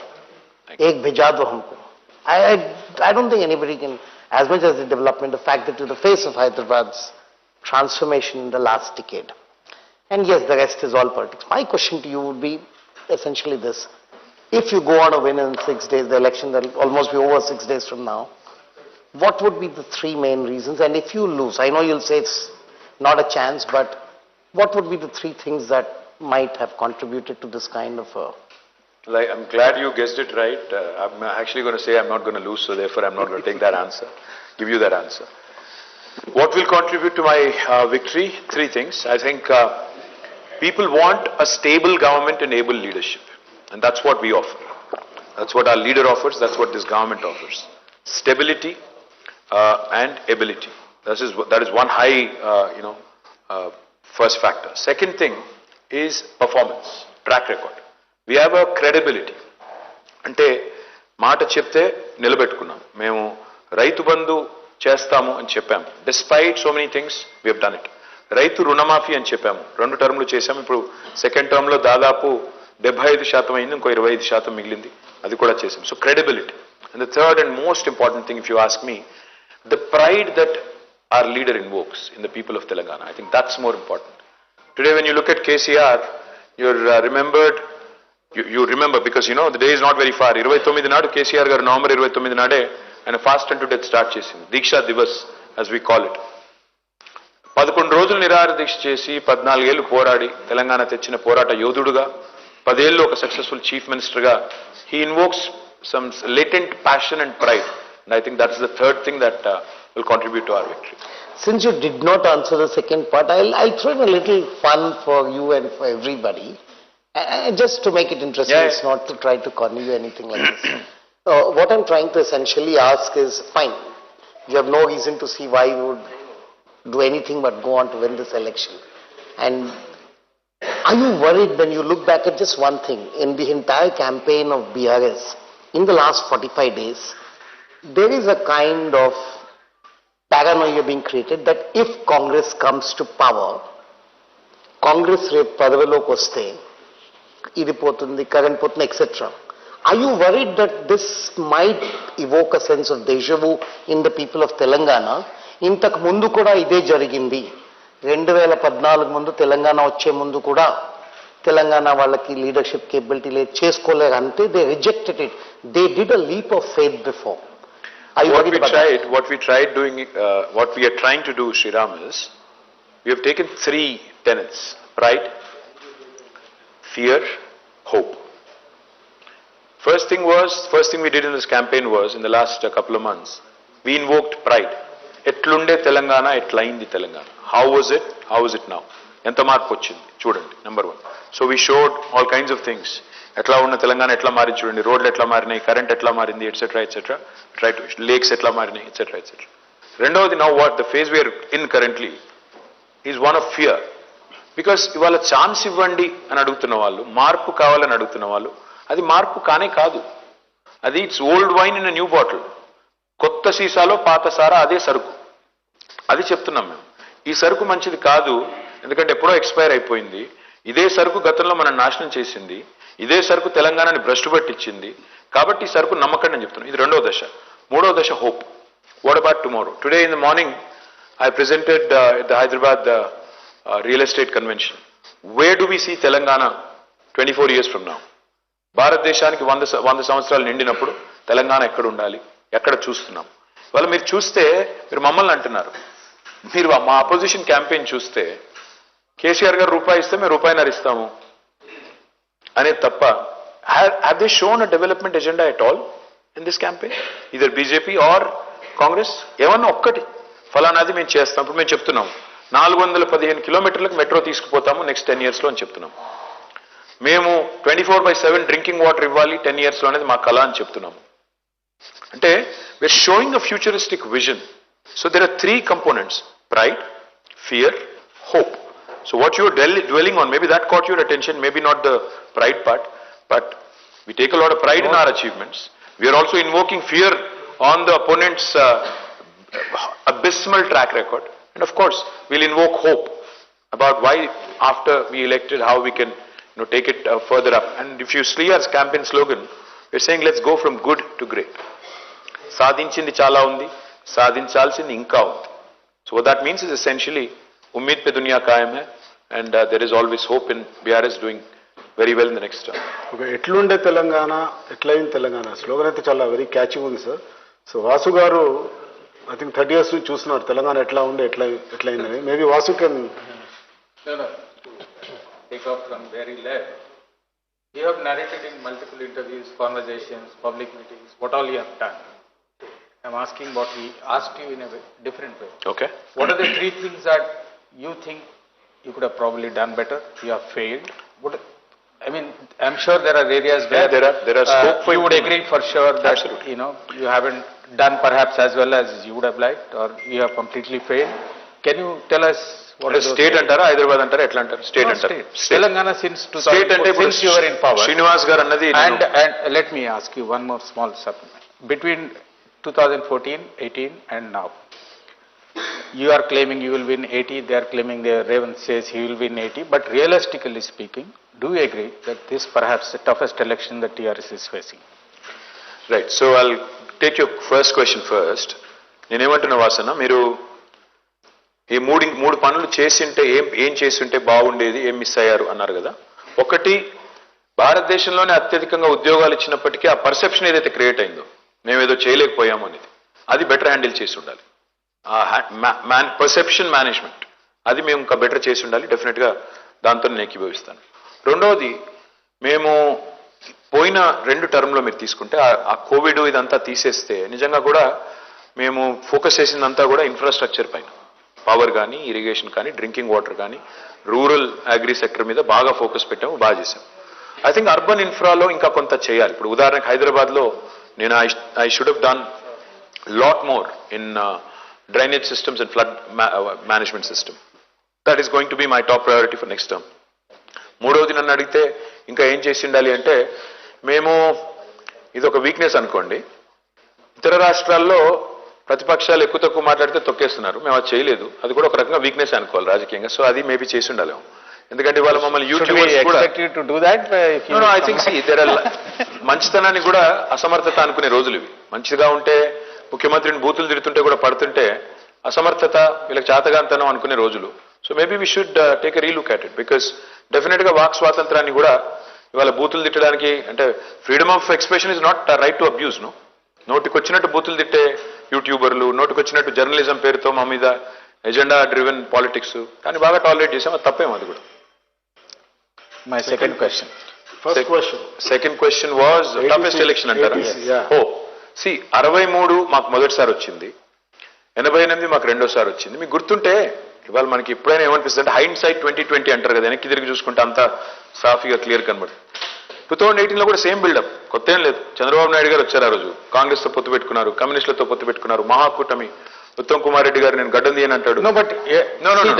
D: Ek bheja do humko. I don't think anybody can, as much as the development, the fact that you're the face of Hyderabad's transformation in the last decade. And yes, the rest is all politics. My question to you would be essentially this. If you go on a win in 6 days, the election that will almost be over 6 days from now, what would be the 3 main reasons? And if you lose, I know you'll say it's not a chance, but what would be the 3 things that might have contributed to this kind of a...
A: I'm glad you guessed it right. I'm actually going to say I'm not going to lose, so therefore I'm not going to take that answer, give you that answer. What will contribute to my victory? 3 things. I think people want a stable government and able leadership. And that's what we offer. That's what our leader offers. That's what this government offers. Stability and ability. That is one high, first factor. Second thing is performance, track record. We have a credibility. అంటే మాట చెప్తే నిలబెట్టుకున్నాం. మేము రైతు బంధు చేస్తాము అని చెప్పాము. Despite so many things, we have done it. రైతు రుణమాఫీ అని చెప్పాము. 2 టర్మ్లు చేశాము. ఇప్పుడు సెకండ్ టర్మ్లో దాదాపు 75% అయింది, ఇంకో 25% మిగిలింది, అది కూడా చేశాం. So credibility. And the third and most important thing, if you ask me, the pride that our leader invokes in the people of Telangana. I think that's more important. Today when you look at KCR, you're remembered, you remember because the day is not very far. 29 నాడు KCR గారు నవంబర్ 29 నాడే ఆయన fast and to death start చేసింది. దీక్షా Divas as we call it. 11 రోజులు నిరాహార దీక్ష చేసి 14 ఏళ్లు పోరాడి తెలంగాణ తెచ్చిన పోరాట యోధుడుగా 10 ఏళ్ళు ఒక సక్సెస్ఫుల్ చీఫ్ మినిస్టర్గా he invokes some latent passion and pride. And I think that's the third thing that will contribute to our victory.
D: Since you did not answer the second part, I'll throw in a little fun for you and for everybody. Just to make it interesting,
A: Yeah.
D: It's not to try to corner you or anything like this. What I'm trying to essentially ask is, fine, you have no reason to see why you would do anything but go on to win this election. And are you worried when you look back at just one thing? In the entire campaign of BRS, in the last 45 days, there is a kind of paranoia being created that if Congress comes to power, Congress రేపు పదవిలోకి వస్తే ఇది పోతుంది, కరెంట్ పోతుంది, etc. Are you worried that this might evoke a sense of deja vu in the people of Telangana? ఇంతకు ముందు కూడా ఇదే జరిగింది. 2014 ముందు తెలంగాణ వచ్చే ముందు కూడా తెలంగాణ వాళ్ళకి లీడర్షిప్ కేపబిలిటీ లేదు, చేసుకోలేరు అంటే they rejected it. They did a leap of faith before.
A: What we tried doing, what we are trying to do, Sriram, is we have taken 3 tenets: pride, fear, hope. First thing we did in this campaign was, in the last couple of months, we invoked pride. Etlunde Telangana, etlaindi Telangana. How was it? How is it now? Enta marpu vachindi chudandi, number 1. So we showed all kinds of things. Etla unna Telangana etla mari chudandi, roadlu etla marinayi, current etla marindi, etc. Try to lakes etla marinayi, etc. Rendavadi, now what the phase we are in currently is one of fear. Because ivala chance ivvandi ani adugutunna vallu, marpu kavalani adugutunna vallu, అది మార్పు కానే కాదు. అది it's old wine in new bottle. కొత్త సీసాలో పాత సారా అదే సరుకు. అది చెప్తున్నాం మేము. ఈ సరుకు మంచిది కాదు, ఎందుకంటే ఎప్పుడో ఎక్స్పైర్ అయిపోయింది. ఇదే సరుకు గతంలో మనం నాశనం చేసింది. ఇదే సరుకు తెలంగాణని భ్రష్టు పట్టించింది. కాబట్టి ఈ సరుకు నమ్మకండి అని చెప్తున్నాం. ఇది రెండో దశ. మూడో దశ hope. What about tomorrow? Today in the morning I presented the Hyderabad real estate convention. Where do we see Telangana 24 years from now? భారతదేశానికి 100 సంవత్సరాలు నిండినప్పుడు తెలంగాణ ఎక్కడ ఉండాలి, ఎక్కడ చూస్తున్నాం? ఇవాళ మీరు చూస్తే, మీరు మమ్మల్ని అంటున్నారు, మీరు మా అపోజిషన్ క్యాంపెయిన్ చూస్తే కేసీఆర్ గారు రూపాయి ఇస్తే మేము రూపాయిన్నర ఇస్తాము అనేది తప్ప, have they shown a development agenda at all in this campaign, either BJP or Congress? ఏమన్నా ఒక్కటి ఫలానాది మేము చేస్తాం. ఇప్పుడు మేము చెప్తున్నాం 415 కిలోమీటర్లకు మెట్రో తీసుకుపోతాము నెక్స్ట్ 10 yearsలో అని చెప్తున్నాం. మేము 24/7 డ్రింకింగ్ వాటర్ ఇవ్వాలి 10 yearsలో అనేది మా కళ అని చెప్తున్నాము. అంటే we are showing a futuristic vision. So there are 3 components: pride, fear, hope. So what you are dwelling on, maybe that caught your attention, maybe not the pride part, but we take a lot of pride in our achievements. We are also invoking fear on the opponent's abysmal track record. And of course, we'll invoke hope about why after we elected, how we can take it further up. And if you see our campaign slogan, we're saying let's go from good to great. సాధించింది చాలా ఉంది, సాధించాల్సింది ఇంకా ఉంది. So what that means is essentially umeed pe duniya kaayam hai, and there is always hope in BRS doing very well in the next term.
B: Okay, ఎట్లుండే తెలంగాణ, ఎట్లయింది తెలంగాణ స్లోగన్ అయితే చాలా వెరీ క్యాచీ ఉంది సార్. సో వాసు గారు ఐ థింక్ 30 years నుంచి చూస్తున్నారు తెలంగాణ ఎట్లా ఉండే ఎట్లయిందని. Maybe Vasu can
E: take off from where he left. You have narrated in multiple interviews, conversations, public meetings, what all you have done. I'm asking what he asked you in a different way.
A: Okay.
E: What are the 3 things that you think you could have probably done better, you have failed? I'm sure there are areas where
A: there are scope for
E: you would agree for sure that
A: absolutely,
E: you haven't done perhaps as well as you would have liked, or you have completely failed. Can you tell us what is
A: state అంటారా, హైదరాబాద్ అంటారా, ఎట్లా అంటారు? స్టేట్ అంటారు.
E: Telangana since
A: స్టేట్ అంటే
E: since you were in power.
A: Srinivas గారు అన్నది.
E: And let me ask you one more small supplement. Between 2014, 18 and now, you are claiming you will win 80, they are claiming Revan says he will win 80, but realistically speaking, do you agree that this perhaps the toughest election that TRS is facing?
A: Right, so I'll take your first question first. నేనేమంటున్నా వాసన, మీరు ఈ మూడు పనులు చేసింటే ఏం చేస్తుంటే బాగుండేది, ఏం మిస్ అయ్యారు అన్నారు కదా. ఒకటి, భారతదేశంలోనే అత్యధికంగా ఉద్యోగాలు ఇచ్చినప్పటికీ ఆ పర్సెప్షన్ ఏదైతే క్రియేట్ అయిందో మేమేదో చేయలేకపోయాము అనేది, అది బెటర్ హ్యాండిల్ చేసి ఉండాలి. ఆ పర్సెప్షన్ మేనేజ్మెంట్ అది మేము ఇంకా బెటర్ చేసి ఉండాలి. డెఫినెట్గా దాంతో నేను ఏకీభవిస్తాను. రెండవది, మేము పోయిన 2 టర్మ్లో మీరు తీసుకుంటే ఆ కోవిడ్ ఇదంతా తీసేస్తే నిజంగా కూడా మేము ఫోకస్ చేసిందంతా కూడా ఇన్ఫ్రాస్ట్రక్చర్ పైన, పవర్ కానీ, ఇరిగేషన్ కానీ, డ్రింకింగ్ వాటర్ కానీ, రూరల్ అగ్రి సెక్టర్ మీద బాగా ఫోకస్ పెట్టాము, బాగా చేసాం. ఐ థింక్ అర్బన్ ఇన్ఫ్రాలో ఇంకా కొంత చేయాలి. ఇప్పుడు ఉదాహరణకు హైదరాబాద్లో నేను I should have done lot more in drainage systems and flood management system. That is going to be my top priority for next term. మూడవది, నన్ను అడిగితే ఇంకా ఏం చేసి ఉండాలి అంటే, మేము ఇది ఒక వీక్నెస్ అనుకోండి. ఇతర రాష్ట్రాల్లో ప్రతిపక్షాలు ఎక్కువ తక్కువ మాట్లాడితే తొక్కేస్తున్నారు, మేము అది చేయలేదు. అది కూడా ఒక రకంగా వీక్నెస్ అనుకోవాలి రాజకీయంగా. సో అది మేబీ చేసి ఉండాలేమో. ఎందుకంటే ఇవాళ మమ్మల్ని యూట్యూబర్స్ కూడా ఐ థింక్ మంచితనాన్ని కూడా అసమర్థత అనుకునే రోజులు ఇవి. మంచిగా ఉంటే ముఖ్యమంత్రిని బూతులు తిడుతుంటే కూడా పడుతుంటే అసమర్థత, వీళ్ళకి చేతగాంతనం అనుకునే రోజులు. So maybe we should take a relook at it, because definite గా వాక్ స్వాతంత్రాన్ని కూడా ఇవాళ బూతులు తిట్టడానికి, అంటే freedom of expression is not right to abuse. No, నోటికొచ్చినట్టు బూతులు తిట్టే యూట్యూబర్లు, నోటికొచ్చినట్టు జర్నలిజం పేరుతో మా మీద ఎజెండా డ్రివెన్ పాలిటిక్స్, కానీ బాగా టాలరేట్ చేసాం. అది తప్పేం అది కూడా.
E: My second question.
A: Second question was toughest election అంటారా? ఓ సి 63 మాకు మొదటిసారి వచ్చింది, 88 మాకు రెండోసారి వచ్చింది. మీకు గుర్తుంటే ఇవాళ మనకి ఎప్పుడైనా ఏమనిపిస్తుంది అంటే హైండ్ సైట్ 2020 అంటారు కదా, వెనక్కి తిరిగి చూసుకుంటే అంతా సాఫీగా క్లియర్ కనబడుతుంది. 2018లో కూడా సేమ్ బిల్డప్, కొత్త ఏం లేదు. చంద్రబాబు నాయుడు గారు వచ్చారు ఆ రోజు, కాంగ్రెస్ తో పొత్తు పెట్టుకున్నారు, కమ్యూనిస్టులతో పొత్తు పెట్టుకున్నారు, మహాకూటమి, ఉత్తమ్ కుమార్ రెడ్డి గారు నేను గడ్డం తీయని అంటాడు.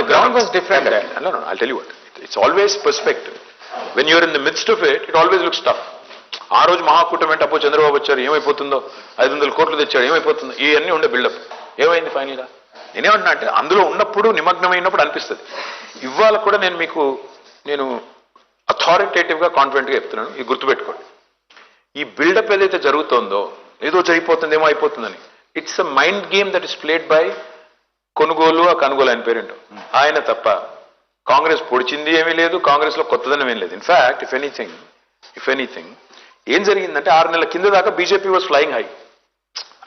E: The ground was different.
A: I'll tell you what, it's always perspective. When you're in the midst of it, it always looks tough. ఆ రోజు మహాకూటమి అంటే అప్పో చంద్రబాబు వచ్చారు, ఏమైపోతుందో, 500 కోట్లు తెచ్చాడు, ఏమైపోతుందో, ఇవన్నీ ఉండే బిల్డప్. ఏమైంది ఫైనల్ గా? నేనేమంటున్నా అంటే అందులో ఉన్నప్పుడు, నిమగ్నమైనప్పుడు అనిపిస్తుంది. ఇవాళ కూడా నేను అథారిటేటివ్ గా కాన్ఫిడెంట్ గా చెప్తున్నాను, ఇది గుర్తుపెట్టుకోండి. ఈ బిల్డప్ ఏదైతే జరుగుతోందో, ఏదో జరిగిపోతుంది, ఏమో అయిపోతుందని, it's a mind game that is played by కొనుగోలు, ఆ కొనుగోలు ఆయన పేరేంటో ఆయన తప్ప కాంగ్రెస్ పొడిచింది ఏమీ లేదు, కాంగ్రెస్ లో కొత్తదనం ఏం లేదు. ఇన్ఫాక్ట్ ఇఫ్ ఎనీథింగ్ ఏం జరిగిందంటే 6 నెలల కింద దాకా బీజేపీ వాజ్ ఫ్లయింగ్ హై.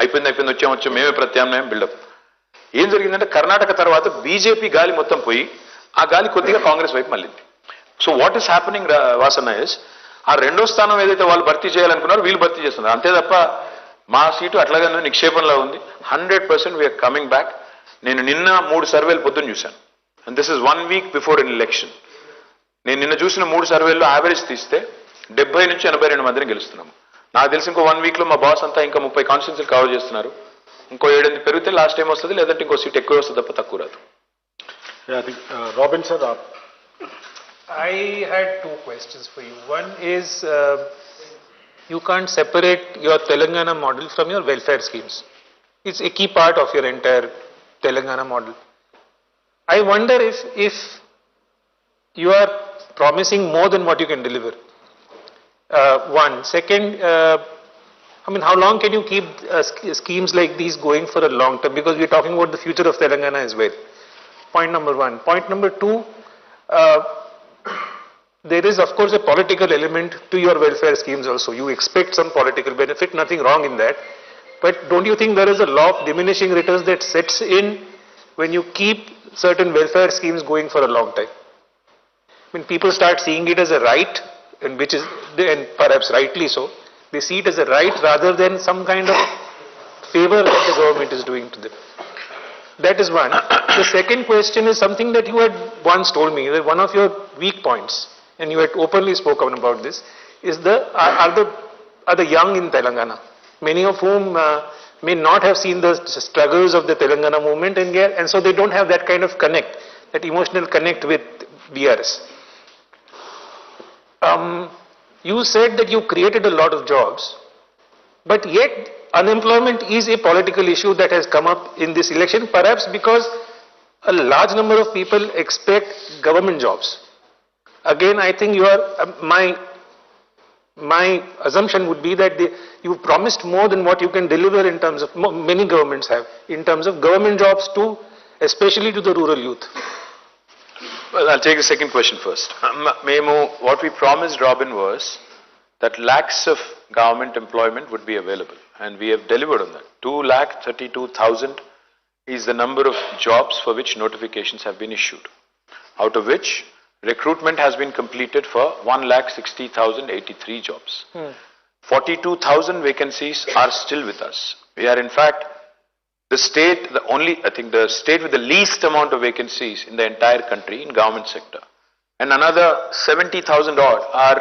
A: అయిపోయింది, వచ్చాం, మేమే ప్రత్యామ్నాయం, బిల్డప్. ఏం జరిగిందంటే కర్ణాటక తర్వాత బీజేపీ గాలి మొత్తం పోయి ఆ గాలి కొద్దిగా కాంగ్రెస్ వైపు మళ్ళింది. సో వాట్ ఈస్ హ్యాపెనింగ్ వాసన్న ఇస్, ఆ రెండో స్థానం ఏదైతే వాళ్ళు భర్తీ చేయాలనుకున్నారో వీళ్ళు భర్తీ చేస్తున్నారు. అంతే తప్ప మా సీటు అట్లాగే నిక్షేపంలో ఉంది. 100% వీఆర్ కమింగ్ బ్యాక్. నేను నిన్న 3 సర్వేలు పొద్దున్న చూశాను, and this is 1 week before an election. నేను నిన్న చూసిన 3 సర్వేల్లో యావరేజ్ తీస్తే 70 నుంచి 82 మందిని గెలుస్తున్నాము. నాకు తెలిసి ఇంకో 1 వీక్ లో మా బాస్ అంతా ఇంకా 30 కాన్స్టిట్యూన్సీలు కవర్ చేస్తున్నారు. ఇంకో 7 పెరిగితే లాస్ట్ టైం వస్తుంది, లేదంటే ఇంకో సీట్ ఎక్కువ వస్తుంది తప్ప తక్కువ రాదు.
B: Robin sir,
F: I had 2 questions for you. One is, you can't separate your Telangana model from your welfare schemes. It's a key part of your entire Telangana model. I wonder if you are promising more than what you can deliver. One. Second, how long can you keep schemes like these going for a long term? Because we're talking about the future of Telangana as well. Point number 1. Point number 2, there is of course a political element to your welfare schemes also. You expect some political benefit, nothing wrong in that. But don't you think there is a law of diminishing returns that sets in when you keep certain welfare schemes going for a long time? When people start seeing it as a right, and perhaps rightly so, they see it as a right rather than some kind of favor that the government is doing to them. That is one. The second question is something that you had once told me, that one of your weak points, and you had openly spoken about this, is are the young in Telangana, many of whom may not have seen the struggles of the Telangana movement, and so they don't have that kind of connect, that emotional connect with BRS. You said that you created a lot of jobs, but yet unemployment is a political issue that has come up in this election, perhaps because a large number of people expect government jobs. Again, I think my assumption would be that you promised more than what you can deliver in terms of, many governments have, in terms of government jobs too, especially to the rural youth.
A: Well, I'll take the second question first. What we promised, Robin, was that lakhs of government employment would be available, and we have delivered on that. 2,32,000 is the number of jobs for which notifications have been issued, out of which recruitment has been completed for 1,60,083 jobs. 42,000 vacancies are still with us. We are in fact the state with the least amount of vacancies in the entire country in government sector. And another 70,000 odd are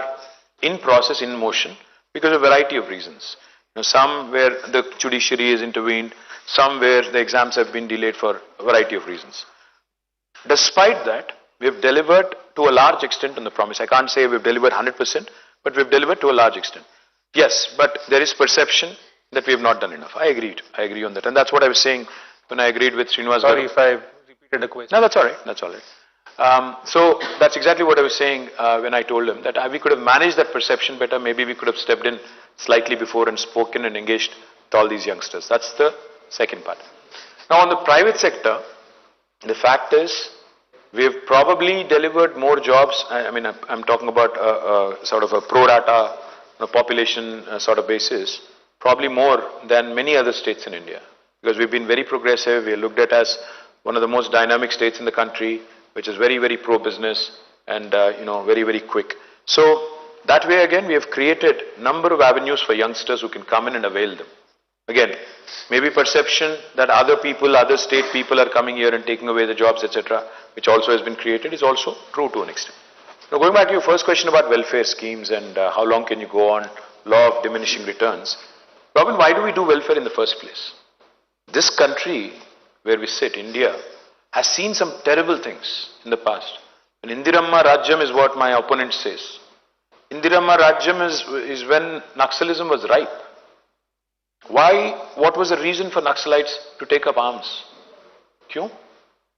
A: in process, in motion, because of a variety of reasons. Some where the judiciary has intervened, some where the exams have been delayed for a variety of reasons. Despite that, we have delivered to a large extent on the promise. I can't say we've delivered 100%, but we've delivered to a large extent. Yes, but there is perception that we have not done enough. I agree on that. And that's what I was saying when I agreed with Srinivas.
F: Sorry
A: Garu.
F: if I repeated the question.
A: No, that's all right. That's all right. So that's exactly what I was saying when I told him that we could have managed that perception better. Maybe we could have stepped in slightly before and spoken and engaged with all these youngsters. That's the second part. Now on the private sector, the fact is we have probably delivered more jobs. I mean, I'm talking about sort of a pro rata population sort of basis, probably more than many other states in India. Because we've been very progressive. We are looked at as one of the most dynamic states in the country, which is very, very pro-business and, very, very quick. So that way, again, we have created number of avenues for youngsters who can come in and avail them. Again, maybe perception that other people, other state people are coming here and taking away the jobs, etc., which also has been created, is also true to an extent. Now, going back to your first question about welfare schemes and how long can you go on, law of diminishing returns. Robin, why do we do welfare in the first place? This country where we sit, India, has seen some terrible things in the past. And Indiramma Rajyam is what my opponent says. Indiramma Rajyam is when Naxalism was ripe. Why? What was the reason for Naxalites to take up arms? क्यों?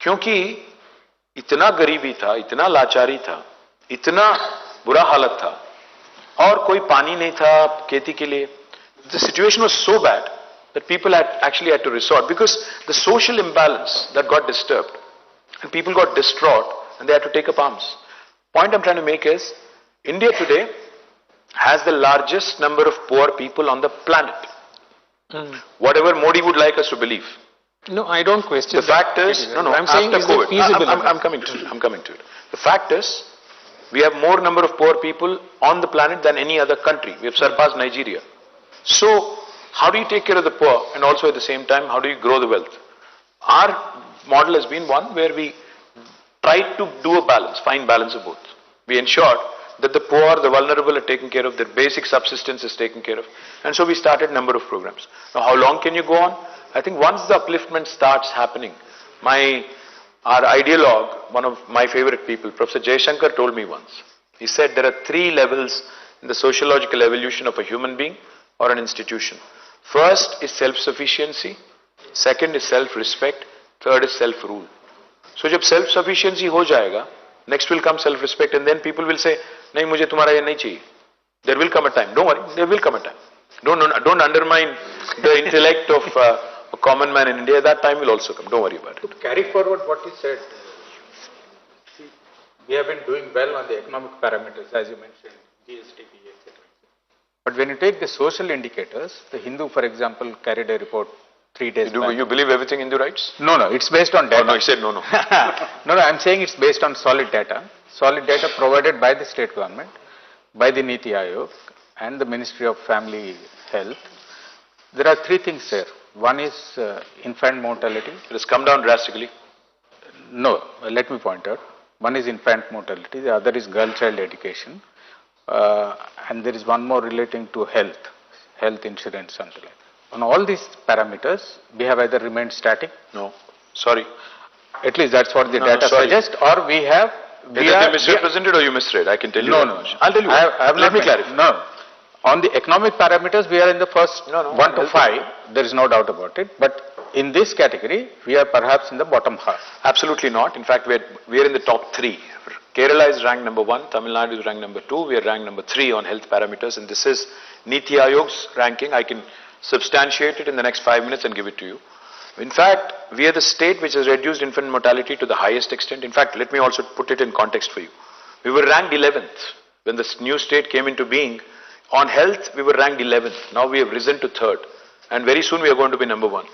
A: क्योंकि इतना गरीबी था, इतना लाचारी था, इतना बुरा हालत था, और कोई पानी नहीं था खेती के लिए. The situation was so bad that people actually had to resort because the social imbalance that got disturbed and people got distraught and they had to take up arms. Point I'm trying to make is India today has the largest number of poor people on the planet. Whatever Modi would like us to believe.
F: No, I don't question
A: the fact is,
F: I'm saying
A: after
F: is
A: COVID,
F: that feasible?
A: I'm coming to it. The fact is, we have more number of poor people on the planet than any other country. We have surpassed Nigeria. So, how do you take care of the poor and also at the same time, how do you grow the wealth? Our model has been one where we tried to do a balance, find balance of both. We ensured that the poor, the vulnerable are taken care of, their basic subsistence is taken care of. And so we started a number of programs. Now, how long can you go on? I think once the upliftment starts happening, our ideologue, one of my favorite people, Professor Jayashankar told me once, he said there are 3 levels in the sociological evolution of a human being or an institution. First is self-sufficiency, second is self-respect, third is self-rule. So जब self-sufficiency हो जाएगा, next will come self-respect and then people will say, नहीं मुझे तुम्हारा ये नहीं चाहिए. There will come a time, don't worry, there will come a time. Don't undermine the intellect of a common man in India, that time will also come, don't worry about it.
E: To carry forward what you said, see, we have been doing well on the economic parameters, as you mentioned, GSDP, etc. But when you take the social indicators, the Hindu, for example, carried a report 3 days back.
A: You believe everything Hindu writes?
E: No, it's based on data.
A: Oh, no, he said no.
E: No, I'm saying it's based on solid data provided by the state government, by the Niti Aayog and the Ministry of Family Health. There are 3 things there. One is infant mortality.
A: It has come down drastically.
E: No, let me point out. One is infant mortality, the other is girl-child education, and there is one more relating to health insurance, something like that. On all these parameters, we have either remained static.
A: No, sorry.
E: At least that's what the data suggests, or we have.
A: Either they misrepresented or you misread. I can tell you.
E: No.
A: I'll tell you. Let me clarify.
E: No. On the economic parameters, we are in the first 1 to 5. There is no doubt about it. But in this category, we are perhaps in the bottom half.
A: Absolutely not. In fact, we are in the top 3. Kerala is ranked number 1. Tamil Nadu is ranked number 2. We are ranked number 3 on health parameters. And this is Niti Aayog's ranking. I can substantiate it in the next 5 minutes and give it to you. In fact, we are the state which has reduced infant mortality to the highest extent. In fact, let me also put it in context for you. We were ranked 11th when this new state came into being. On health, we were ranked 11th. Now we have risen to 3rd. And very soon we are going to be number 1.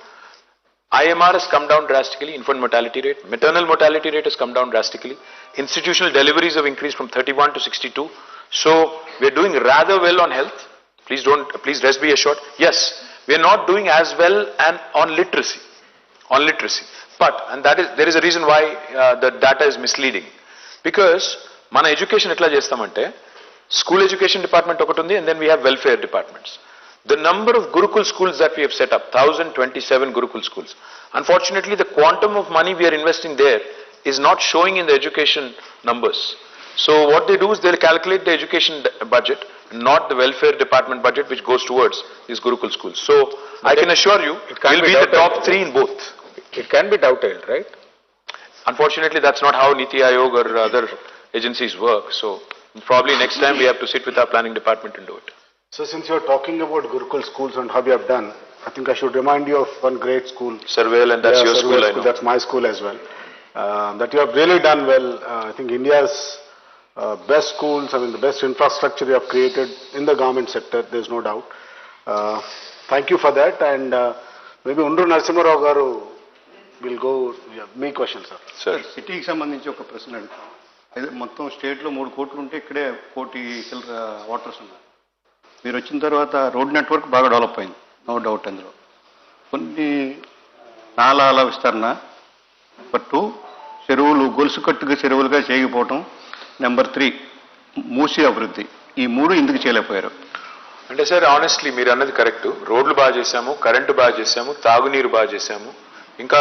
A: IMR has come down drastically, infant mortality rate. Maternal mortality rate has come down drastically. Institutional deliveries have increased from 31 to 62. So we are doing rather well on health. Please rest be assured. Yes, we are not doing as well on literacy. But there is a reason why the data is misleading. Because mana education etla chestamante, school education department okati undi and then we have welfare departments. The number of Gurukul schools that we have set up, 1027 Gurukul schools. Unfortunately, the quantum of money we are investing there is not showing in the education numbers. So what they do is they'll calculate the education budget not the welfare department budget which goes towards these Gurukul schools. So I can assure you,
F: it can't
A: we'll
F: be
A: be the top
F: doubted.
A: 3 in both.
F: It can be doubted, right?
A: Unfortunately, that's not how Niti Aayog or other agencies work. So probably next time we have to sit with our planning department and do it.
B: So since you're talking about Gurukul schools and how you have done, I think I should remind you of one great school.
A: Surveil, and that's
B: Yeah,
A: your
B: Sarvel
A: school, I know.
B: That's my school as well. That you have really done well. I think India's best schools, I mean the best infrastructure you have created in the government sector, there's no doubt. Thank you for that, and maybe Undru Narasimharao garu will go, me question, sir.
A: Sir,
G: సిటీకి సంబంధించి ఒక ప్రశ్న అడుగుతాం. అయితే మొత్తం స్టేట్లో 3 కోట్లు ఉంటే ఇక్కడే 1 కోటి చిల్లర వాటర్స్ ఉన్నారు. మీరు వచ్చిన తర్వాత రోడ్ నెట్వర్క్ బాగా డెవలప్ అయింది, నో డౌట్ అందులో. కొన్ని నాలాల విస్తరణ, నెంబర్ 2 చెరువులు గొలుసు కట్టుగా చెరువులుగా చేయకపోవటం, నెంబర్ 3 మూసి అభివృద్ధి. ఈ 3 ఎందుకు చేయలేకపోయారు?
A: అంటే సార్ ఆనెస్ట్లీ మీరు అన్నది కరెక్ట్. రోడ్లు బాగా చేశాము, కరెంటు బాగా చేశాము, తాగునీరు బాగా చేశాము, ఇంకా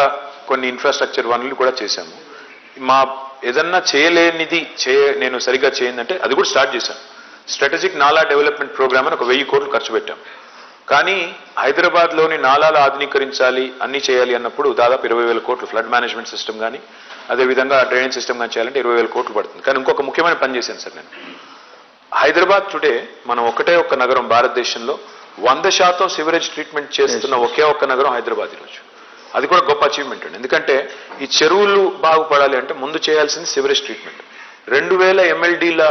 A: కొన్ని ఇన్ఫ్రాస్ట్రక్చర్ వనరులు కూడా చేశాము. మా ఏదన్నా చేయలేనిది నేను సరిగ్గా చేయందంటే అది కూడా స్టార్ట్ చేశాను. స్ట్రాటజిక్ నాలా డెవలప్మెంట్ ప్రోగ్రామ్ అని ఒక 1000 కోట్లు ఖర్చు పెట్టాం. కానీ హైదరాబాద్లోని నాలాలు ఆధునీకరించాలి, అన్ని చేయాలి అన్నప్పుడు దాదాపు 20,000 కోట్లు ఫ్లడ్ మేనేజ్మెంట్ సిస్టమ్ కానీ అదేవిధంగా డ్రైనేజ్ సిస్టమ్ కానీ చేయాలంటే 20,000 కోట్లు పడుతుంది. కానీ ఇంకొక ముఖ్యమైన పని చేశాను సార్ నేను. హైదరాబాద్ టుడే మనం ఒక్క నగరం భారతదేశంలో 100% సివరేజ్ ట్రీట్మెంట్ చేస్తున్న ఒకే నగరం హైదరాబాద్ ఈరోజు. అది కూడా గొప్ప అచీవ్మెంట్ అండి. ఎందుకంటే ఈ చెరువులు బాగుపడాలి అంటే ముందు చేయాల్సింది సివరేజ్ ట్రీట్మెంట్. 2000 MLDల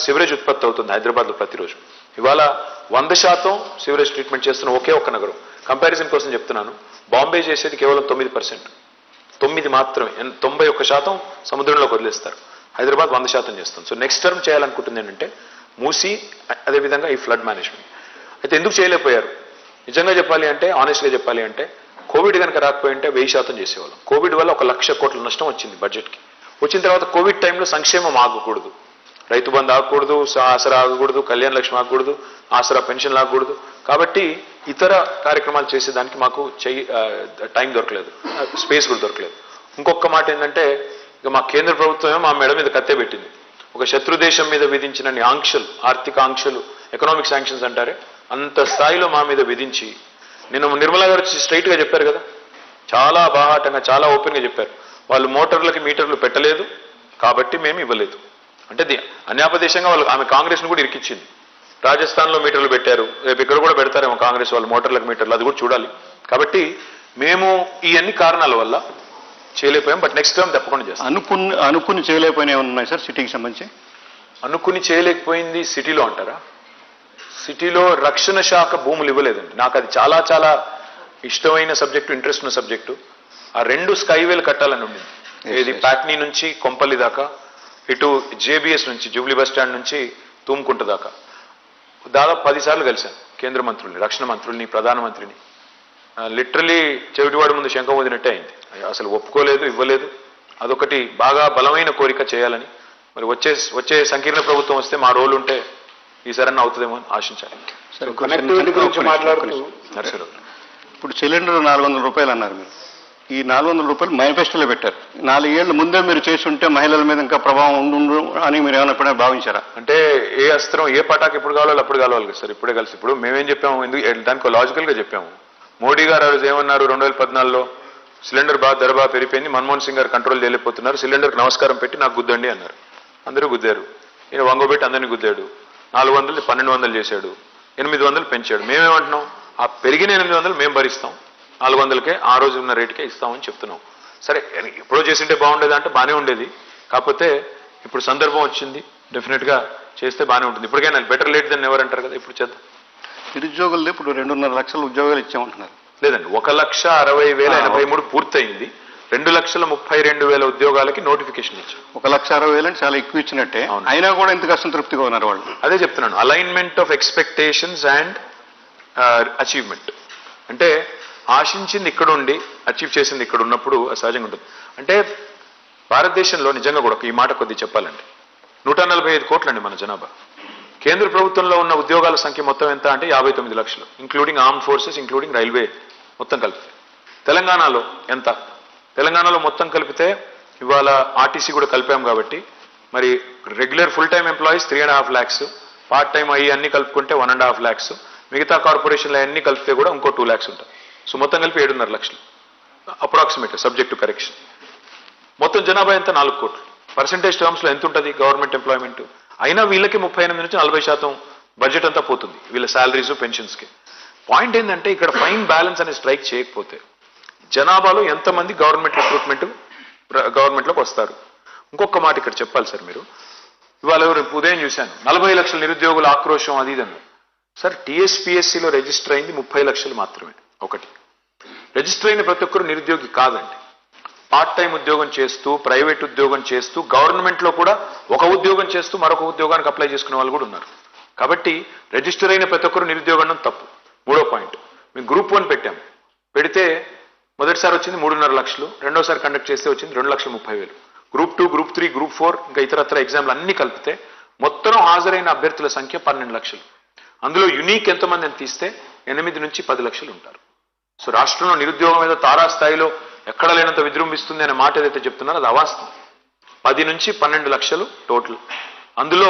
A: సివరేజ్ ఉత్పత్తి అవుతుంది హైదరాబాద్లో ప్రతిరోజు. ఇవాళ 100% సివరేజ్ ట్రీట్మెంట్ చేస్తున్న ఒకే నగరం. కంపారిజన్ కోసం చెప్తున్నాను, బాంబే చేసేది కేవలం 9%, 9 మాత్రమే, 91% సముద్రంలోకి వదిలేస్తారు. హైదరాబాద్ 100% చేస్తుంది. సో నెక్స్ట్ టర్మ్ చేయాలనుకుంటుంది ఏంటంటే మూసి, అదేవిధంగా ఈ ఫ్లడ్ మేనేజ్మెంట్. అయితే ఎందుకు చేయలేకపోయారు నిజంగా చెప్పాలి అంటే, ఆనెస్ట్గా చెప్పాలి అంటే, కోవిడ్ కనుక రాకపోయింటే 1000% చేసేవాళ్ళం. కోవిడ్ వల్ల 1,00,000 కోట్ల నష్టం వచ్చింది బడ్జెట్కి. వచ్చిన తర్వాత కోవిడ్ టైంలో సంక్షేమం ఆగకూడదు, రైతు బంధు ఆగకూడదు, ఆసరా ఆగకూడదు, కళ్యాణ లక్ష్మి ఆగకూడదు, ఆసరా పెన్షన్ ఆగకూడదు. కాబట్టి ఇతర కార్యక్రమాలు చేసేదానికి మాకు టైం దొరకలేదు, స్పేస్ కూడా దొరకలేదు. ఇంకొక మాట ఏంటంటే, ఇక మా కేంద్ర ప్రభుత్వమే మా మెడ మీద కత్తే పెట్టింది. ఒక శత్రు దేశం మీద విధించిన ఆంక్షలు, ఆర్థిక ఆంక్షలు, ఎకనామిక్ శాంక్షన్స్ అంటారే, అంత స్థాయిలో మా మీద విధించి, నిన్న నిర్మలా గారు స్ట్రైట్గా చెప్పారు కదా, చాలా బాహాటంగా చాలా ఓపెన్గా చెప్పారు, వాళ్ళు మోటార్లకి మీటర్లు పెట్టలేదు కాబట్టి మేము ఇవ్వలేదు. అంటే అన్యాపదేశంగా వాళ్ళు, ఆమె కాంగ్రెస్ను కూడా ఇరికిచ్చింది. రాజస్థాన్లో మీటర్లు పెట్టారు, రేపు ఇక్కడ కూడా పెడతారేమో కాంగ్రెస్ వాళ్ళు మోటార్లకు మీటర్లు, అది కూడా చూడాలి. కాబట్టి మేము ఈ అన్ని కారణాల వల్ల చేయలేకపోయాం. బట్ నెక్స్ట్ టైం తప్పకుండా చేస్తాం.
G: అనుకుని చేయలేకపోయినా ఏమన్నా ఉన్నాయి సార్ సిటీకి సంబంధించి?
A: అనుకుని చేయలేకపోయింది సిటీలో అంటారా? సిటీలో రక్షణ శాఖ భూములు ఇవ్వలేదండి. నాకు అది చాలా చాలా ఇష్టమైన సబ్జెక్టు, ఇంట్రెస్ట్ ఉన్న సబ్జెక్టు. ఆ 2 స్కైవేలు కట్టాలని ఉండింది. ఏది ప్యాట్నీ నుంచి కొంపల్లి దాకా, ఇటు జేబీఎస్ నుంచి జూబ్లీ బస్ స్టాండ్ నుంచి తూముకుంట దాకా. దాదాపు 10 సార్లు కలిశాను కేంద్ర మంత్రుల్ని, రక్షణ మంత్రుల్ని, ప్రధానమంత్రిని. లిటరలీ చెవిటివాడి ముందు శంఖం వదినట్టే అయింది. అసలు ఒప్పుకోలేదు, ఇవ్వలేదు. అదొకటి బాగా బలమైన కోరిక చేయాలని. మరి వచ్చే సంకీర్ణ ప్రభుత్వం వస్తే మా రోల్ ఉంటే ఈసారన్నా అవుతుందేమో అని ఆశించాలి.
B: కనెక్టివిటీ గురించి మాట్లాడుతూ
G: ఇప్పుడు సిలిండర్ 400 రూపాయలు అన్నారు మీరు. ఈ 400 రూపాయలు మేనిఫెస్టోలో పెట్టారు. 4 ఏళ్ల ముందే మీరు చేస్తుంటే మహిళల మీద ఇంకా ప్రభావం ఉండు అని మీరు ఏమైనా ఎప్పుడైనా భావించారా?
A: అంటే ఏ అస్త్రం, ఏ పటాకు ఎప్పుడు కావాలో అప్పుడు కావాలి కదా సార్. ఇప్పుడే కలిసి ఇప్పుడు మేమేం చెప్పాము, ఎందుకు దానికి లాజికల్గా చెప్పాము. మోడీ గారు ఆ రోజు ఏమన్నారు, 2014లో సిలిండర్ ధర బాగా పెరిగిపోయింది, మన్మోహన్ సింగ్ గారు కంట్రోల్ చేయలేకపోతున్నారు, సిలిండర్కి నమస్కారం పెట్టి నాకు గుద్దండి అన్నారు. అందరూ గుద్దారు. ఈయన వంగోబెట్టి అందరినీ గుద్దాడు. 400 1200 చేశాడు, 800 పెంచాడు. మేమేమంటున్నాం, ఆ పెరిగిన 800 మేము భరిస్తాం, 400కే ఆ రోజు ఉన్న రేటుకే ఇస్తామని చెప్తున్నాం. సరే ఎప్పుడో చేసింటే బాగుండేది అంటే బాగానే ఉండేది, కాకపోతే ఇప్పుడు సందర్భం వచ్చింది, డెఫినెట్గా చేస్తే బాగానే ఉంటుంది. ఇప్పటికైనా బెటర్ లేట్ దెన్ ఎవర్ అంటారు కదా, ఇప్పుడు చేద్దాం.
G: నిరుద్యోగులు ఇప్పుడు 2.5 లక్షల ఉద్యోగాలు ఇచ్చామంటున్నారు.
A: లేదండి, 1,60,083 పూర్తయింది. 2,32,000 ఉద్యోగాలకి నోటిఫికేషన్ ఇచ్చాం.
G: 1,60,000 అని చాలా ఎక్కువ ఇచ్చినట్టే, అయినా కూడా ఇంతకు అసంతృప్తిగా ఉన్నారు వాళ్ళు.
A: అదే చెప్తున్నాను, alignment of expectations and achievement. అంటే ఆశించింది ఇక్కడ ఉండి అచీవ్ చేసింది ఇక్కడ ఉన్నప్పుడు సహజంగా ఉంటుంది. అంటే భారతదేశంలో నిజంగా కూడా ఈ మాట కొద్ది చెప్పాలండి, 145 కోట్లండి మన జనాభా. కేంద్ర ప్రభుత్వంలో ఉన్న ఉద్యోగాల సంఖ్య మొత్తం ఎంత అంటే 59 లక్షలు, including arm forces, including railway మొత్తం కలిపితే. తెలంగాణలో ఎంత? తెలంగాణలో మొత్తం కలిపితే ఇవాళ ఆర్టీసీ కూడా కలిపాం కాబట్టి మరి regular full time employees 3.5 lakhs, part time అయ్యి అన్ని కలుపుకుంటే 1.5 lakhs, మిగతా కార్పొరేషన్లు అన్ని కలిపితే కూడా ఇంకో 2 lakhs ఉంటుంది. సో మొత్తం కలిపి 7.5 lakhs approximate, subject to correction. మొత్తం జనాభా ఎంత? 4 కోట్లు. పర్సెంటేజ్ టర్మ్స్లో ఎంత ఉంటుంది గవర్నమెంట్ ఎంప్లాయ్మెంట్? అయినా వీళ్ళకి 38 నుంచి 40% బడ్జెట్ అంతా పోతుంది వీళ్ళ శాలరీస్, పెన్షన్స్కి. పాయింట్ ఏంటంటే ఇక్కడ ఫైన్ బ్యాలెన్స్ అనే స్ట్రైక్ చేయకపోతే జనాభాలో ఎంతమంది గవర్నమెంట్లోకి వస్తారు? ఇంకొక మాట ఇక్కడ చెప్పాలి సార్. మీరు ఇవాళ ఉదయం చూశాను 40 లక్షల నిరుద్యోగుల ఆక్రోశం అది ఇదన్నారు. సార్ టీఎస్పీఎస్సీలో రిజిస్టర్ అయింది 30 లక్షలు మాత్రమే. ఒకటి, రిజిస్టర్ అయిన ప్రతి ఒక్కరు నిరుద్యోగి కాదండి. పార్ట్ టైం ఉద్యోగం చేస్తూ, ప్రైవేట్ ఉద్యోగం చేస్తూ, గవర్నమెంట్లో కూడా ఒక ఉద్యోగం చేస్తూ మరొక ఉద్యోగానికి అప్లై చేసుకునే వాళ్ళు కూడా ఉన్నారు. కాబట్టి రిజిస్టర్ అయిన ప్రతి ఒక్కరు నిరుద్యోగం తప్పు. మూడో పాయింట్, మేము గ్రూప్ 1 పెట్టాము. పెడితే మొదటిసారి వచ్చింది 3.5 లక్షలు, రెండోసారి కండక్ట్ చేస్తే వచ్చింది 2,30,000. గ్రూప్ 2, గ్రూప్ 3, గ్రూప్ 4 ఇంకా ఇతరత్ర ఎగ్జామ్లు అన్ని కలిపితే మొత్తం హాజరైన అభ్యర్థుల సంఖ్య 12 లక్షలు. అందులో యునీక్ ఎంతమంది అని తీస్తే 8 నుంచి 10 లక్షలు ఉంటారు. సో రాష్ట్రంలో నిరుద్యోగం మీద తారాస్థాయిలో ఎక్కడ లేనంత విజృంభిస్తుంది అనే మాట ఏదైతే చెప్తున్నారో అది అవాస్తవం. 10 నుంచి 12 లక్షలు టోటల్. అందులో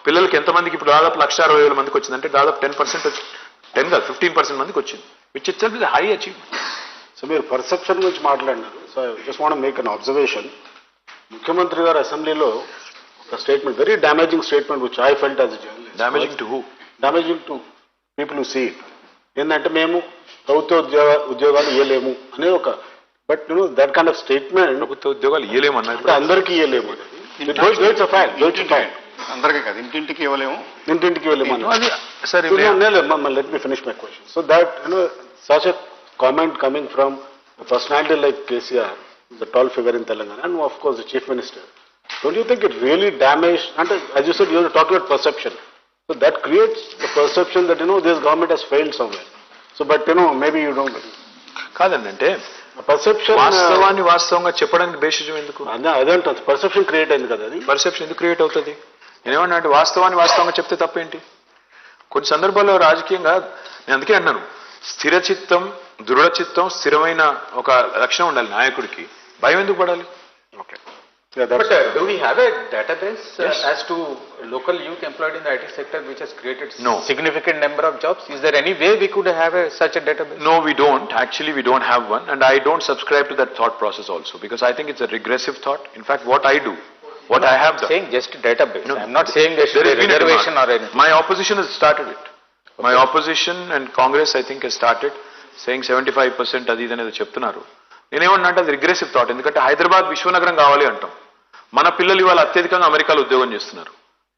A: పిల్లలకి ఎంతమందికి ఇప్పుడు దాదాపు 1,60,000 మందికి వచ్చిందంటే దాదాపు 10% వచ్చి 10 కాదు 15% మందికి వచ్చింది, which itself is high achievement.
B: So మీరు పర్సెప్షన్ గురించి మాట్లాడినారు. So just want make an observation. ముఖ్యమంత్రి గారు అసెంబ్లీలో ఒక statement, very damaging statement which I felt as a journalist.
A: Damaging to who?
B: Damaging to people who see it. ఏంటంటే మేము ప్రభుత్వ ఉద్యోగాలు ఇవ్వలేము అనే ఒక, but you know that kind of statement.
A: ప్రభుత్వ ఉద్యోగాలు ఇవ్వలేము అన్నారు,
B: అందరికీ ఇవ్వలేము అనేది.
G: అందరికీ కాదు, ఇంటింటికి ఇవ్వలేము,
B: ఇంటింటికి ఇవ్వలేము
A: అది. సరే
B: let me finish my question. So that, you know, such a comment coming from a personality like KCR, the tall figure in Telangana, and of course the Chief Minister, don't you think it really damaged, and as you said, you were talking about perception. So that creates the perception that, you know, this government has failed somewhere. So, but, you know, maybe you don't.
A: కాదండి, అంటే
B: పర్సెప్షన్,
A: వాస్తవాన్ని వాస్తవంగా చెప్పడానికి బేసిజం ఎందుకు?
B: అదేంటే పర్సెప్షన్ క్రియేట్ అయింది కదా. అది
A: పర్సెప్షన్ ఎందుకు క్రియేట్ అవుతుంది? నేనేమన్నా అంటే వాస్తవాన్ని వాస్తవంగా చెప్తే తప్పేంటి? కొన్ని సందర్భాల్లో రాజకీయంగా నేను అందుకే అన్నాను, స్థిరచిత్తం, దృఢచిత్తం, స్థిరమైన ఒక లక్షణం ఉండాలి నాయకుడికి. భయం ఎందుకు పడాలి?
B: Okay.
E: But do we have a database as to local youth employed in the IT sector which has created significant number of jobs? Is there any way we could have such a database?
A: No, we don't. Actually, we don't have one, and I don't subscribe to that thought process also, because I think it's a regressive thought. In fact, what I do, what I have done.
E: Saying just database. No, I'm not saying there should be a reservation or anything.
A: My opposition has started it. Okay. My opposition and Congress, I think, has started saying 75% అది అనేది చెప్తున్నారు. నేనేమన్నా అంటే అది రిగ్రెసివ్ థాట్. ఎందుకంటే హైదరాబాద్ విశ్వనగరం కావాలి అంటాం. మన పిల్లలు ఇవాళ అత్యధికంగా అమెరికాలో ఉద్యోగం చేస్తున్నారు.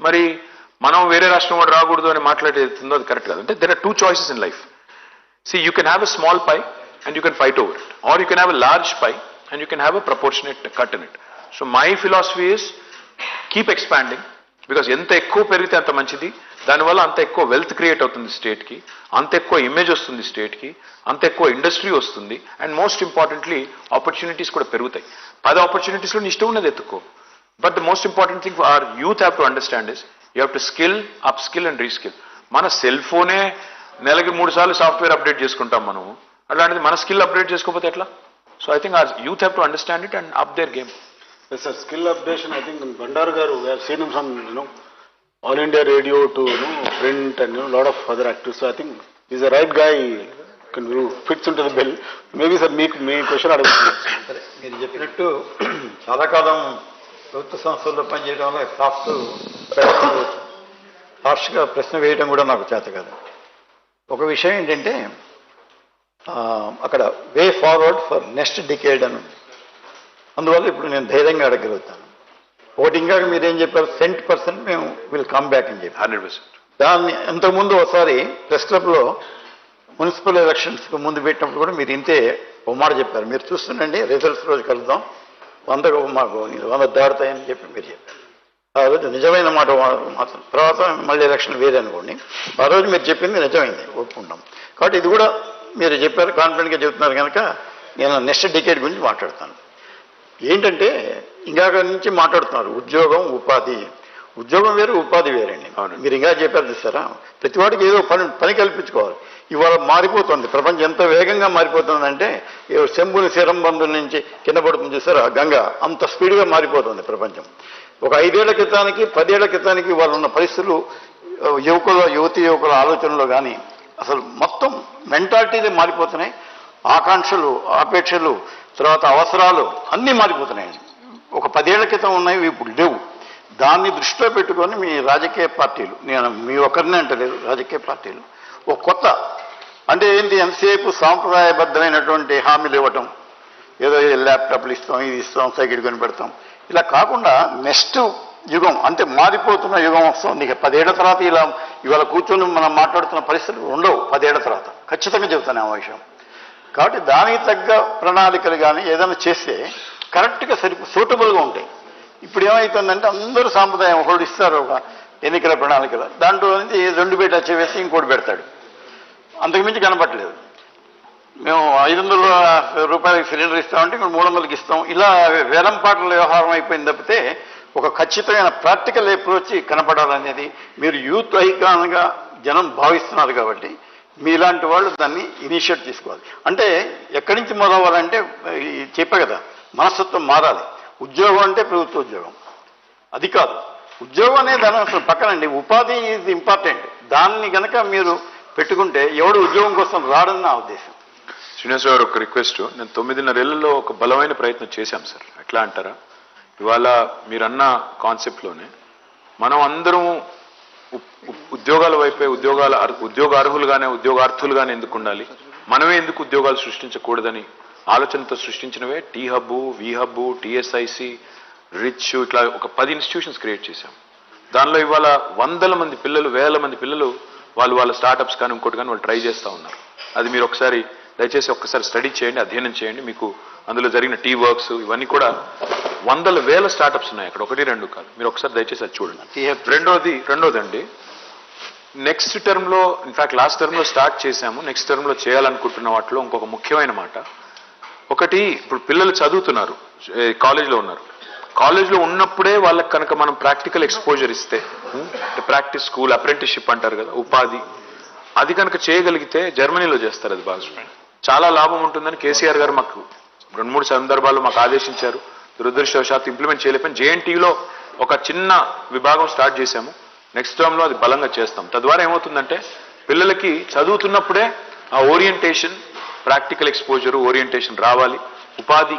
A: మరి మనం వేరే రాష్ట్రం కూడా రాకూడదు అని మాట్లాడేస్తుందో అది కరెక్ట్ కాదు. అంటే there are 2 choices in life. See, you can have a small pie and you can fight over it, or you can have a large pie and you can have a proportionate cut in it. So my philosophy is keep expanding, because ఎంత ఎక్కువ పెరిగితే అంత మంచిది. దానివల్ల అంత ఎక్కువ వెల్త్ క్రియేట్ అవుతుంది స్టేట్కి, అంత ఎక్కువ ఇమేజ్ వస్తుంది స్టేట్కి, అంత ఎక్కువ ఇండస్ట్రీ వస్తుంది, అండ్ మోస్ట్ ఇంపార్టెంట్లీ ఆపర్చునిటీస్ కూడా పెరుగుతాయి. 10 ఆపర్చునిటీస్లో నీ ఇష్టం ఉన్నది ఎత్తుకో. But the most important thing for youth have to understand is you have to skill, up skill and reskill. మన సెల్ ఫోనే నెలకి 3 సార్లు సాఫ్ట్వేర్ అప్డేట్ చేసుకుంటాం మనం. అలాంటిది మన స్కిల్ అప్డేట్ చేసుకోకపోతే ఎట్లా? So I think our youth have to understand it and up their game.
B: Yes, sir. Skill updation, I think Bandar Garu, we have seen him from, you know, All India Radio to, you know, print and, you know, a lot of other actors. So I think he's the right guy, who fits into the bill. Maybe, sir, me question అడుగుతున్నాను.
H: సరే, మీరు చెప్పినట్టు చాలా కాలం ప్రభుత్వ సంస్థల్లో పనిచేయడం వల్ల హార్ష్గా ప్రశ్న వేయడం కూడా నాకు చేత కాదు. ఒక విషయం ఏంటంటే అక్కడ way forward for next decade అని ఉంది. అందువల్ల ఇప్పుడు నేను ధైర్యంగా అడగలుగుతాను. ఒకటి ఇంకా మీరేం చెప్పారు, 100% మేము విల్ కమ్ బ్యాక్ అని చెప్పి
A: 100%.
H: దాన్ని ఇంతకుముందు ఒకసారి ప్రెస్ క్లబ్లో మున్సిపల్ ఎలక్షన్స్కి ముందు పెట్టినప్పుడు కూడా మీరు ఇంతే ఒక మాట చెప్పారు. మీరు చూస్తుండండి, రిజల్ట్స్ రోజు కలుద్దాం, 100 దాడుతాయని చెప్పి మీరు చెప్పారు. ఆ రోజు నిజమైన మాట మాత్రం. తర్వాత మళ్ళీ ఎలక్షన్ వేరే అనుకోండి, ఆ రోజు మీరు చెప్పింది నిజమైంది, ఒప్పుకుంటాం. కాబట్టి ఇది కూడా మీరు చెప్పారు, కాన్ఫిడెంట్గా చెప్తున్నారు కనుక నేను నెక్స్ట్ డికేడ్ గురించి మాట్లాడతాను. ఏంటంటే ఇందాక నుంచి మాట్లాడుతున్నారు ఉద్యోగం, ఉపాధి. ఉద్యోగం వేరు, ఉపాధి వేరండి. మీరు ఇంకా చెప్పారు చూస్తారా, ప్రతి వాడికి ఏదో పని కల్పించుకోవాలి. ఇవాళ మారిపోతుంది ప్రపంచం, ఎంత వేగంగా మారిపోతుందంటే శంభుని శిరంబంధుల నుంచి కింద పడుతుంది చూసారా గంగ, అంత స్పీడ్గా మారిపోతుంది ప్రపంచం. ఒక 5 ఏళ్ల క్రితానికి 10 ఏళ్ల క్రితానికి వాళ్ళు ఉన్న పరిస్థితులు యువకుల ఆలోచనలో కానీ అసలు మొత్తం మెంటాలిటీలే మారిపోతున్నాయి. ఆకాంక్షలు, అపేక్షలు, తర్వాత అవసరాలు అన్నీ మారిపోతున్నాయండి. ఒక 10 ఏళ్ల క్రితం ఉన్నవి ఇప్పుడు లేవు. దాన్ని దృష్టిలో పెట్టుకొని మీ రాజకీయ పార్టీలు, నేను మీ ఒక్కరినే అంటలేదు, రాజకీయ పార్టీలు ఒక కొత్త అంటే ఏంటి, ఎంతసేపు సాంప్రదాయబద్ధమైనటువంటి హామీలు ఇవ్వటం, ఏదో ల్యాప్టాప్లు ఇస్తాం, ఇది ఇస్తాం, సైకిల్ కొని పెడతాం, ఇలా కాకుండా నెక్స్ట్ యుగం అంటే మారిపోతున్న యుగం వస్తాం. నీకు 10 ఏళ్ల తర్వాత ఇవాళ కూర్చొని మనం మాట్లాడుతున్న పరిస్థితులు ఉండవు. 10 ఏళ్ల తర్వాత ఖచ్చితంగా చెబుతాను ఆ విషయం. కాబట్టి దానికి తగ్గ ప్రణాళికలు కానీ ఏదైనా చేస్తే కరెక్ట్గా సూటబుల్గా ఉంటాయి. ఇప్పుడు ఏమవుతుందంటే అందరూ సాంప్రదాయం ఒకళ్ళు ఇస్తారు ఒక ఎన్నికల ప్రణాళికలు, దాంట్లో నుంచి 2 బేట వేసి ఇంకోటి పెడతాడు, అంతకుమించి కనపట్లేదు. మేము 500 రూపాయలకి సిలిండర్ ఇస్తామంటే ఇప్పుడు 300కి ఇస్తాం. ఇలా వేలంపాట్ల వ్యవహారం అయిపోయింది తప్పితే ఒక ఖచ్చితమైన ప్రాక్టికల్ అప్రోచ్ కనపడాలనేది మీరు యూత్ ఐకాన్గా జనం భావిస్తున్నారు. కాబట్టి మీలాంటి వాళ్ళు దాన్ని ఇనిషియేట్ తీసుకోవాలి. అంటే ఎక్కడి నుంచి మొదలవ్వాలంటే చెప్పే కదా, మనస్తత్వం మారాలి. ఉద్యోగం అంటే ప్రభుత్వ ఉద్యోగం అది కాదు, ఉద్యోగం అనే దాని అసలు పక్కనండి. ఉపాధి ఈజ్ ఇంపార్టెంట్. దాన్ని కనుక మీరు పెట్టుకుంటే ఎవడు ఉద్యోగం కోసం రాడని నా ఉద్దేశం.
A: శ్రీనివాసరావు గారు, ఒక రిక్వెస్ట్. నేను 9.5 ఏళ్లలో ఒక బలమైన ప్రయత్నం చేశాం సార్. ఎట్లా అంటారా, ఇవాళ మీరన్న కాన్సెప్ట్లోనే మనం అందరం ఉద్యోగాల వైపే ఉద్యోగార్హులుగానే ఉద్యోగార్థులుగానే ఎందుకు ఉండాలి, మనమే ఎందుకు ఉద్యోగాలు సృష్టించకూడదని ఆలోచనతో సృష్టించినవే టీ హబ్బు, వి హబ్బు, టీఎస్ఐసి, రిచ్, ఇట్లా ఒక 10 ఇన్స్టిట్యూషన్స్ క్రియేట్ చేశాం. దానిలో ఇవాళ 100 మంది పిల్లలు, 1000 మంది పిల్లలు వాళ్ళ స్టార్టప్స్ కానీ ఇంకోటి కానీ వాళ్ళు ట్రై చేస్తూ ఉన్నారు. అది మీరు ఒకసారి దయచేసి ఒక్కసారి స్టడీ చేయండి, అధ్యయనం చేయండి. మీకు అందులో జరిగిన టీ వర్క్స్ ఇవన్నీ కూడా 100,000 స్టార్టప్స్ ఉన్నాయి అక్కడ, 1-2 కాదు. మీరు ఒకసారి దయచేసి అది చూడండి. రెండోదండి, నెక్స్ట్ టర్మ్లో, ఇన్ఫాక్ట్ లాస్ట్ టర్మ్లో స్టార్ట్ చేశాము, నెక్స్ట్ టర్మ్లో చేయాలనుకుంటున్న వాటిలో ఇంకొక ముఖ్యమైన మాట ఒకటి. ఇప్పుడు పిల్లలు చదువుతున్నారు, కాలేజ్లో ఉన్నారు. కాలేజ్లో ఉన్నప్పుడే వాళ్ళకి కనుక మనం ప్రాక్టికల్ ఎక్స్పోజర్ ఇస్తే, ప్రాక్టీస్ స్కూల్, అప్రెంటిస్షిప్ అంటారు కదా, ఉపాధి, అది కనుక చేయగలిగితే జర్మనీలో చేస్తారు. అది బాగా చాలా లాభం ఉంటుందని కేసీఆర్ గారు మాకు 2-3 సందర్భాల్లో మాకు ఆదేశించారు. దురదృష్టవశాత్తు ఇంప్లిమెంట్ చేయలేకపోయిన జేఎన్టీలో ఒక చిన్న విభాగం స్టార్ట్ చేశాము. నెక్స్ట్ టర్మ్లో అది బలంగా చేస్తాం. తద్వారా ఏమవుతుందంటే పిల్లలకి చదువుతున్నప్పుడే ఆ ఓరియంటేషన్, ప్రాక్టికల్ ఎక్స్పోజర్, ఓరియంటేషన్ రావాలి. ఉపాధి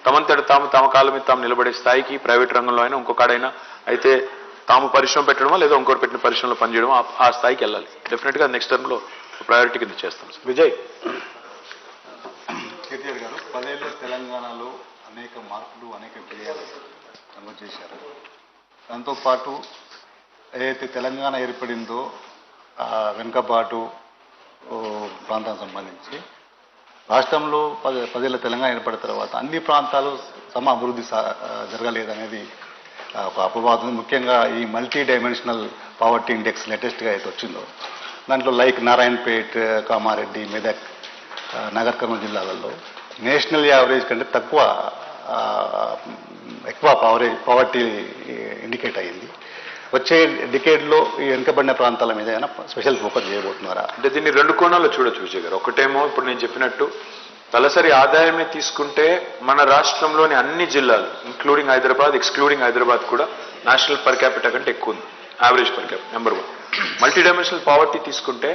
A: తమంతట తమ కాళ్ళ మీద తాము నిలబడే స్థాయికి ప్రైవేట్ రంగంలో అయినా ఇంకొకడైనా అయితే తాము పరిశ్రమ పెట్టడమో లేదా ఇంకోటి పెట్టిన పరిశ్రమలో పనిచేయడమో ఆ స్థాయికి వెళ్ళాలి. డెఫినెట్గా నెక్స్ట్ టర్మ్లో ప్రయారిటీ కింద చేస్తాం.
B: విజయ్
G: కేటీఆర్ గారు 10 ఏళ్ళ తెలంగాణలో అనేక మార్పులు, అనేక విజయాలు నమోదు చేశారు. దాంతోపాటు ఏదైతే తెలంగాణ ఏర్పడిందో వెనుకబాటు ప్రాంతానికి సంబంధించి రాష్ట్రంలో 10 ఏళ్ళ తెలంగాణ ఏర్పడిన తర్వాత అన్ని ప్రాంతాలు సమ అభివృద్ధి జరగలేదనేది ఒక అపవాదం. ముఖ్యంగా ఈ మల్టీ డైమెన్షనల్ పావర్టీ ఇండెక్స్ లేటెస్ట్గా అయితే వచ్చిందో దాంట్లో లైక్ నారాయణపేట్, కామారెడ్డి, మెదక్, నగర్ కర్నూలు జిల్లాలలో నేషనల్ యావరేజ్ కంటే ఎక్కువ పావర్టీ ఇండికేట్ అయ్యింది. వచ్చే డికేడ్లో ఈ వెనుకబడిన ప్రాంతాల మీద ఏమైనా స్పెషల్ ఫోకస్ చేయబోతున్నారా?
A: అంటే దీన్ని 2 కోణాల్లో చూడొచ్చు విజయ్ గారు. ఒకటేమో ఇప్పుడు నేను చెప్పినట్టు తలసరి ఆదాయమే తీసుకుంటే మన రాష్ట్రంలోని అన్ని జిల్లాలు ఇంక్లూడింగ్ హైదరాబాద్, ఎక్స్క్లూడింగ్ హైదరాబాద్ కూడా నేషనల్ పర్ క్యాపిటల్ కంటే ఎక్కువ ఉంది. Average per capital number 1. Multi dimensional poverty తీసుకుంటే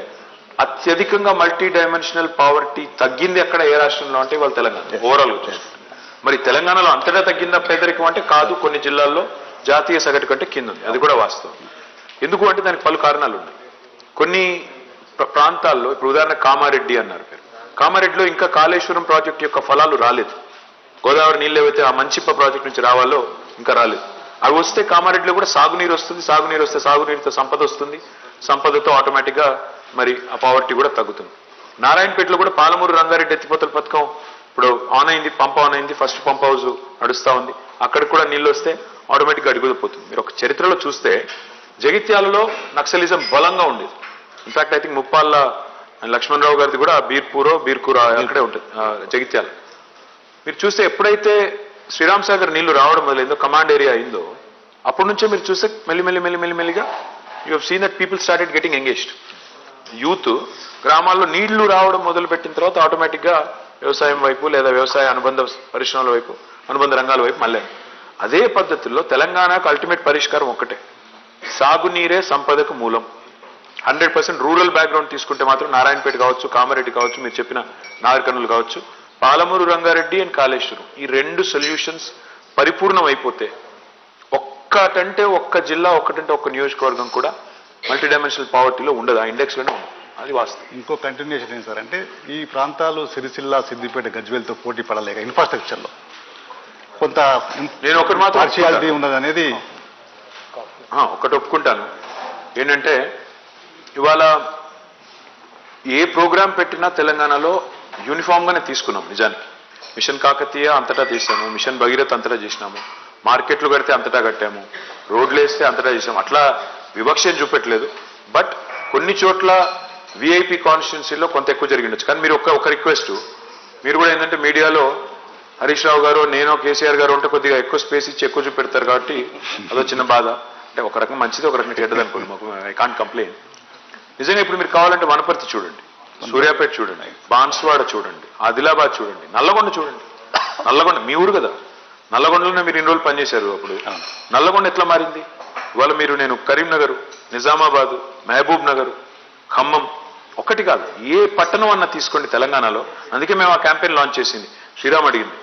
A: అత్యధికంగా మల్టీ డైమెన్షనల్ పావర్టీ తగ్గింది ఎక్కడ, ఏ రాష్ట్రంలో అంటే వాళ్ళు తెలంగాణ ఓవరాల్గా చూసుకుంటే. మరి తెలంగాణలో అంతటా తగ్గిందా పేదరికం అంటే కాదు, కొన్ని జిల్లాల్లో జాతీయ సగటు కంటే కింద ఉంది. అది కూడా వాస్తవం. ఎందుకు అంటే దానికి పలు కారణాలు ఉన్నాయి. కొన్ని ప్రాంతాల్లో ఇప్పుడు ఉదాహరణ కామారెడ్డి అన్నారు పేరు. కామారెడ్డిలో ఇంకా కాళేశ్వరం ప్రాజెక్టు యొక్క ఫలాలు రాలేదు. గోదావరి నీళ్ళు ఏవైతే ఆ మంచిప్ప ప్రాజెక్టు నుంచి రావాలో ఇంకా రాలేదు. అవి వస్తే కామారెడ్డిలో కూడా సాగునీరు వస్తుంది. సాగునీరు వస్తే సాగునీరుతో సంపద వస్తుంది. సంపదతో ఆటోమేటిక్గా మరి ఆ పావర్టీ కూడా తగ్గుతుంది. నారాయణపేటలో కూడా పాలమూరు రంగారెడ్డి ఎత్తిపోతల పథకం ఇప్పుడు ఆన్ అయింది, పంప్ ఆన్ అయింది, ఫస్ట్ పంప్ హౌస్ నడుస్తూ ఉంది. అక్కడికి కూడా నీళ్ళు వస్తే ఆటోమేటిక్గా అడుగుపోతుంది. మీరు ఒక చరిత్రలో చూస్తే జగిత్యాలలో నక్సలిజం బలంగా ఉండేది. In fact I think Muppalla Lakshmanarao గారిది కూడా బీర్కూర అక్కడే ఉంటుంది జగిత్యాల. మీరు చూస్తే ఎప్పుడైతే శ్రీరామ్ సాగర్ నీళ్లు రావడం మొదలైందో, కమాండ్ ఏరియా అయిందో, అప్పటి నుంచే మీరు చూస్తే మెల్లిమెల్లిగా you have seen that people started getting engaged. Youth గ్రామాల్లో నీళ్లు రావడం మొదలుపెట్టిన తర్వాత ఆటోమేటిక్గా వ్యవసాయం వైపు లేదా వ్యవసాయ అనుబంధ పరిశ్రమల వైపు, అనుబంధ రంగాల వైపు మళ్ళీ అదే పద్ధతుల్లో తెలంగాణకు అల్టిమేట్ పరిష్కారం ఒక్కటే, సాగునీరే సంపదకు మూలం. 100% రూరల్ బ్యాక్గ్రౌండ్ తీసుకుంటే మాత్రం నారాయణపేట కావచ్చు, కామారెడ్డి కావచ్చు, మీరు చెప్పిన నాగర్కర్నూలు కావచ్చు, పాలమూరు రంగారెడ్డి అండ్ కాళేశ్వరం, ఈ 2 సొల్యూషన్స్ పరిపూర్ణం అయిపోతే ఒక్కటంటే ఒక్క జిల్లా, ఒక్కటంటే ఒక్క నియోజకవర్గం కూడా మల్టీ డైమెన్షనల్ పావర్టీలో ఉండదు, ఆ ఇండెక్స్లోనే ఉండదు. అది వాస్తవం.
G: ఇంకో కంటిన్యూషన్ ఏంటి సార్ అంటే ఈ ప్రాంతాలు సిరిసిల్ల, సిద్దిపేట, గజ్వేల్తో పోటీ పడలేక ఇన్ఫ్రాస్ట్రక్చర్లో కొంత
A: నేను ఒకటి మాత్రం
G: పార్షియాలిటీ ఉన్నది అనేది
A: ఒకటి ఒప్పుకుంటాను. ఏంటంటే ఇవాళ ఏ ప్రోగ్రాం పెట్టినా తెలంగాణలో యూనిఫామ్గానే తీసుకున్నాం. నిజానికి మిషన్ కాకతీయ అంతటా తీసాము, మిషన్ భగీరథ్ అంతటా చేసినాము, మార్కెట్లు కడితే అంతటా కట్టాము, రోడ్లు వేస్తే అంతటా చేసాము. అట్లా వివక్షను చూపెట్టలేదు. బట్ కొన్ని చోట్ల విఐపి కాన్స్టిట్యున్సీలో కొంత ఎక్కువ జరిగిండొచ్చు. కానీ మీరు ఒక రిక్వెస్ట్, మీరు కూడా ఏంటంటే మీడియాలో హరీష్ రావు గారు, నేను, కేసీఆర్ గారు ఉంటే కొద్దిగా ఎక్కువ స్పేస్ ఇచ్చి ఎక్కువ చూపెడతారు కాబట్టి అదో చిన్న బాధ. అంటే ఒక రకంగా మంచిది, ఒక రకంగా చెడ్డది అనుకోండి, మాకు ఐ కాంట్ కంప్లైంట్. నిజంగా ఇప్పుడు మీరు కావాలంటే వనపర్తి చూడండి, సూర్యాపేట చూడండి, బాన్స్వాడ చూడండి, ఆదిలాబాద్ చూడండి, నల్లగొండ చూడండి. నల్లగొండ మీ ఊరు కదా, నల్లగొండలోనే మీరు ఇన్ని రోజులు పనిచేశారు. అప్పుడు నల్లగొండ ఎట్లా మారింది? ఇవాళ నేను కరీంనగర్, నిజామాబాద్, మహబూబ్ నగర్, ఖమ్మం, ఒక్కటి కాదు ఏ పట్టణం అన్న తీసుకోండి తెలంగాణలో. అందుకే మేము ఆ క్యాంపెయిన్ లాంచ్ చేసింది. శ్రీరామ్ అడిగింది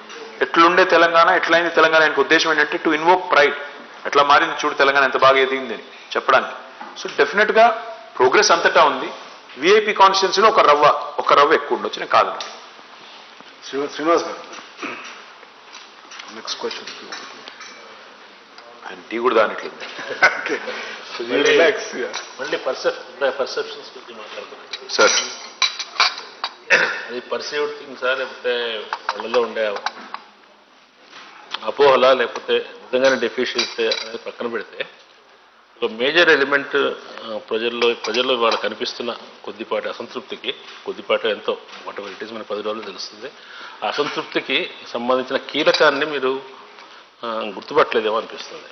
A: ఎట్లుండే తెలంగాణ, ఎట్లయింది తెలంగాణ, ఆయనకు ఉద్దేశం ఏంటంటే టు ఇన్వోక్ ప్రైడ్, ఎట్లా మారింది చూడు తెలంగాణ, ఎంత బాగా ఎదిగింది అని చెప్పడానికి. సో డెఫినెట్గా ప్రోగ్రెస్ అంతటా ఉంది. విఐపి కాన్స్టిట్యున్సీలో ఒక రవ్వ ఎక్కువ ఉండొచ్చు, నేను కాదు.
B: శ్రీనివాస్ గారు నెక్స్ట్ క్వశ్చన్.
A: ఆయన టీ కూడా దానిట్లేదు.
C: మళ్ళీ పర్సెప్షన్స్ గురించి మాట్లాడుతున్నాం
A: సార్.
C: అది పర్సీవ్డ్ థింగ్సా, లేకపోతే వాళ్ళలో ఉండే అపోహలా, లేకపోతే నిజంగానే డెఫిషియన్సీ అనేది పక్కన పెడితే ఒక మేజర్ ఎలిమెంట్ ప్రజల్లో వాళ్ళ కనిపిస్తున్న కొద్దిపాటి అసంతృప్తికి, కొద్దిపాటి ఎంతో వాట్ ఎవర్ ఇట్ ఈస్ మన 10 రోజులు తెలుస్తుంది, ఆ అసంతృప్తికి సంబంధించిన కీలకాన్ని మీరు గుర్తుపట్టలేదేమో అనిపిస్తుంది.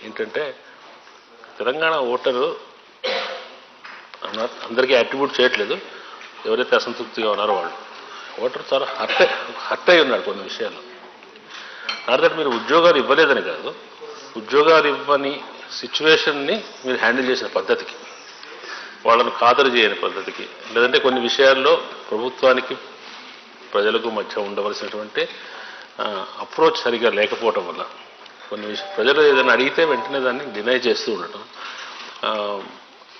C: ఏంటంటే తెలంగాణ ఓటరు అందరికీ అట్రిబ్యూట్ చేయట్లేదు, ఎవరైతే అసంతృప్తిగా ఉన్నారో వాళ్ళు. ఓటర్ చాలా హర్ట్ అయి ఉన్నాడు కొన్ని విషయాల్లో. నాట్ మీరు ఉద్యోగాలు ఇవ్వలేదని కాదు, ఉద్యోగాలు ఇవ్వని సిచ్యువేషన్ని మీరు హ్యాండిల్ చేసిన పద్ధతికి, వాళ్ళను ఖాతరు చేయని పద్ధతికి, లేదంటే కొన్ని విషయాల్లో ప్రభుత్వానికి ప్రజలకు మధ్య ఉండవలసినటువంటి అప్రోచ్ సరిగా లేకపోవటం వల్ల కొన్ని ప్రజలు ఏదైనా అడిగితే వెంటనే దాన్ని డినై చేస్తూ ఉండటం,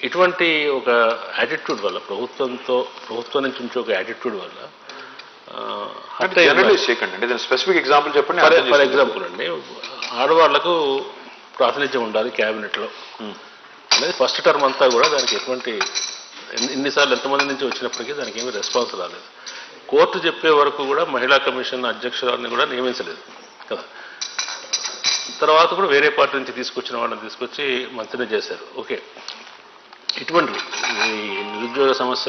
C: ఇటువంటి ఒక యాటిట్యూడ్ వల్ల ప్రభుత్వం నుంచి ఉంచే ఒక యాటిట్యూడ్ వల్ల
A: స్పెసిఫిక్ ఎగ్జాంపుల్ చెప్పండి.
C: ఫర్ ఎగ్జాంపుల్ అండి, ఆడవాళ్లకు ప్రాతినిధ్యం ఉండాలి క్యాబినెట్లో అనేది ఫస్ట్ టర్మ్ అంతా కూడా దానికి ఎటువంటి ఎన్నిసార్లు ఎంతమంది నుంచి వచ్చినప్పటికీ దానికి ఏమీ రెస్పాన్స్ రాలేదు. కోర్టు చెప్పే వరకు కూడా మహిళా కమిషన్ అధ్యక్షురాలని కూడా నియమించలేదు కదా. తర్వాత కూడా వేరే పార్టీ నుంచి తీసుకొచ్చిన వాళ్ళని తీసుకొచ్చి మంత్రిని చేశారు. ఓకే, ఇటువంటి ఈ నిరుద్యోగ సమస్య